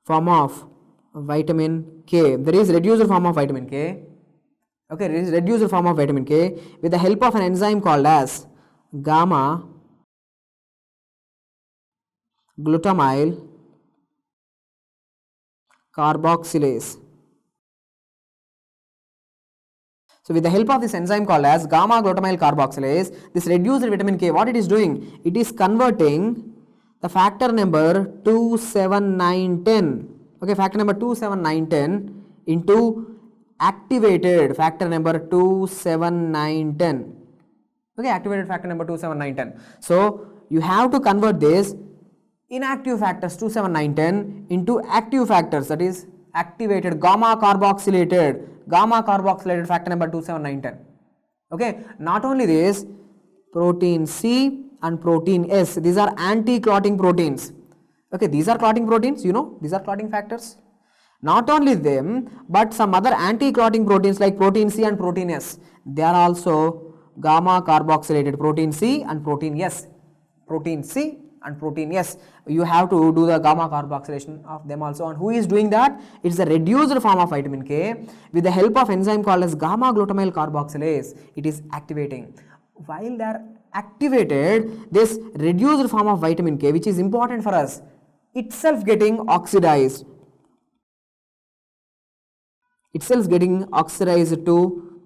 form of vitamin K. There is reduced form of vitamin K. Okay, there is reduced form of vitamin K with the help of an enzyme called as gamma glutamyl carboxylase. So with the help of this enzyme called as gamma glutamyl carboxylase, this reduced vitamin K, what it is doing? It is converting the factor number 2, 7, 9, 10. Okay, factor number 2, 7, 9, 10 into activated factor number 2, 7, 9, 10. Okay, activated factor number 2, 7, 9, 10. So you have to convert this inactive factors 2, 7, 9, 10 into active factors, that is activated gamma carboxylated factor number 2, 7, 9, 10. Okay, not only this, protein C and protein S, these are anti-clotting proteins. Okay, these are clotting proteins, you know, these are clotting factors. Not only them, but some other anti-clotting proteins like protein C and protein S, they are also gamma carboxylated, protein C and protein S. Protein C and protein S, you have to do the gamma carboxylation of them also. And who is doing that? It's a reduced form of vitamin K with the help of enzyme called as gamma glutamyl carboxylase. It is activating. While they are activated, this reduced form of vitamin K, which is important for us, itself getting oxidized. Itself getting oxidized to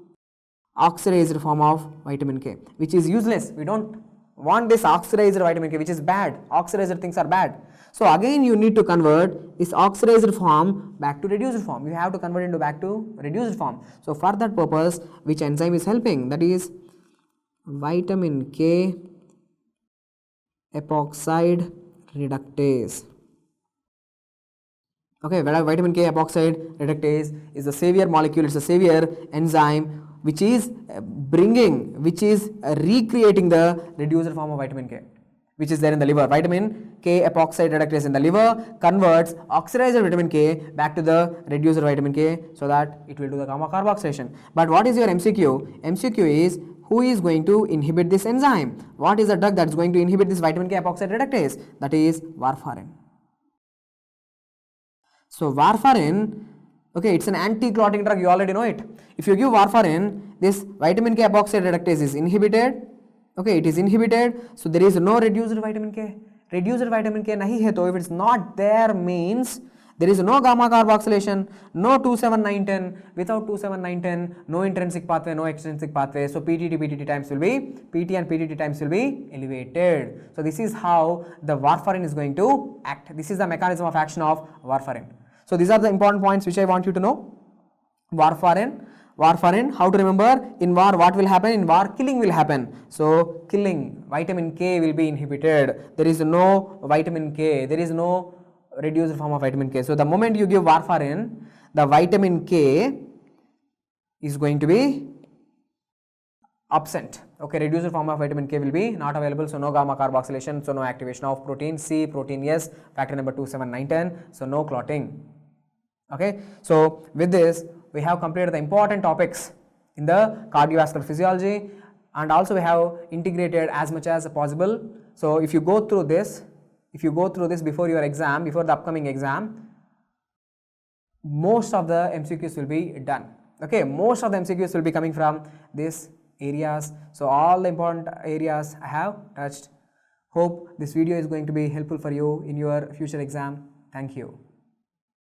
oxidized form of vitamin K, which is useless. We don't want this oxidized vitamin K, which is bad. Oxidized things are bad. So again you need to convert this oxidized form back to reduced form. You have to convert it back to reduced form. So for that purpose, which enzyme is helping? That is vitamin K epoxide reductase. Okay, vitamin K epoxide reductase is a savior molecule. It's a savior enzyme which is recreating the reduced form of vitamin K, which is there in the liver. Vitamin K epoxide reductase in the liver converts oxidized vitamin K back to the reduced vitamin K, so that it will do the gamma carboxylation. But what is your MCQ? MCQ is, who is going to inhibit this enzyme? What is the drug that is going to inhibit this vitamin K epoxide reductase? That is warfarin. So warfarin, okay, it's an anti-clotting drug, you already know it. If you give warfarin, this vitamin K epoxide reductase is inhibited. Okay, it is inhibited, so there is no reduced vitamin K. Reduced vitamin K nahi hai, to if it's not there means there is no gamma carboxylation, no 27910. Without 27910, no intrinsic pathway, no extrinsic pathway. So PTT times will be, PT and PTT times will be elevated. So this is how the warfarin is going to act. This is the mechanism of action of warfarin. So these are the important points which I want you to know. Warfarin, how to remember? In war, what will happen? In war, killing will happen. So killing, vitamin K will be inhibited. There is no vitamin K, there is no reduced form of vitamin K. So the moment you give warfarin, the vitamin K is going to be absent. Okay, reduced form of vitamin K will be not available, so no gamma carboxylation, so no activation of protein C, protein S, factor number 2, 7, 9, 10, so no clotting. Okay, so with this we have completed the important topics in the cardiovascular physiology, and also we have integrated as much as possible. So if you go through this, before your exam, before the upcoming exam, most of the MCQs will be done. Okay, most of the MCQs will be coming from these areas. So all the important areas I have touched. Hope this video is going to be helpful for you in your future exam. Thank you.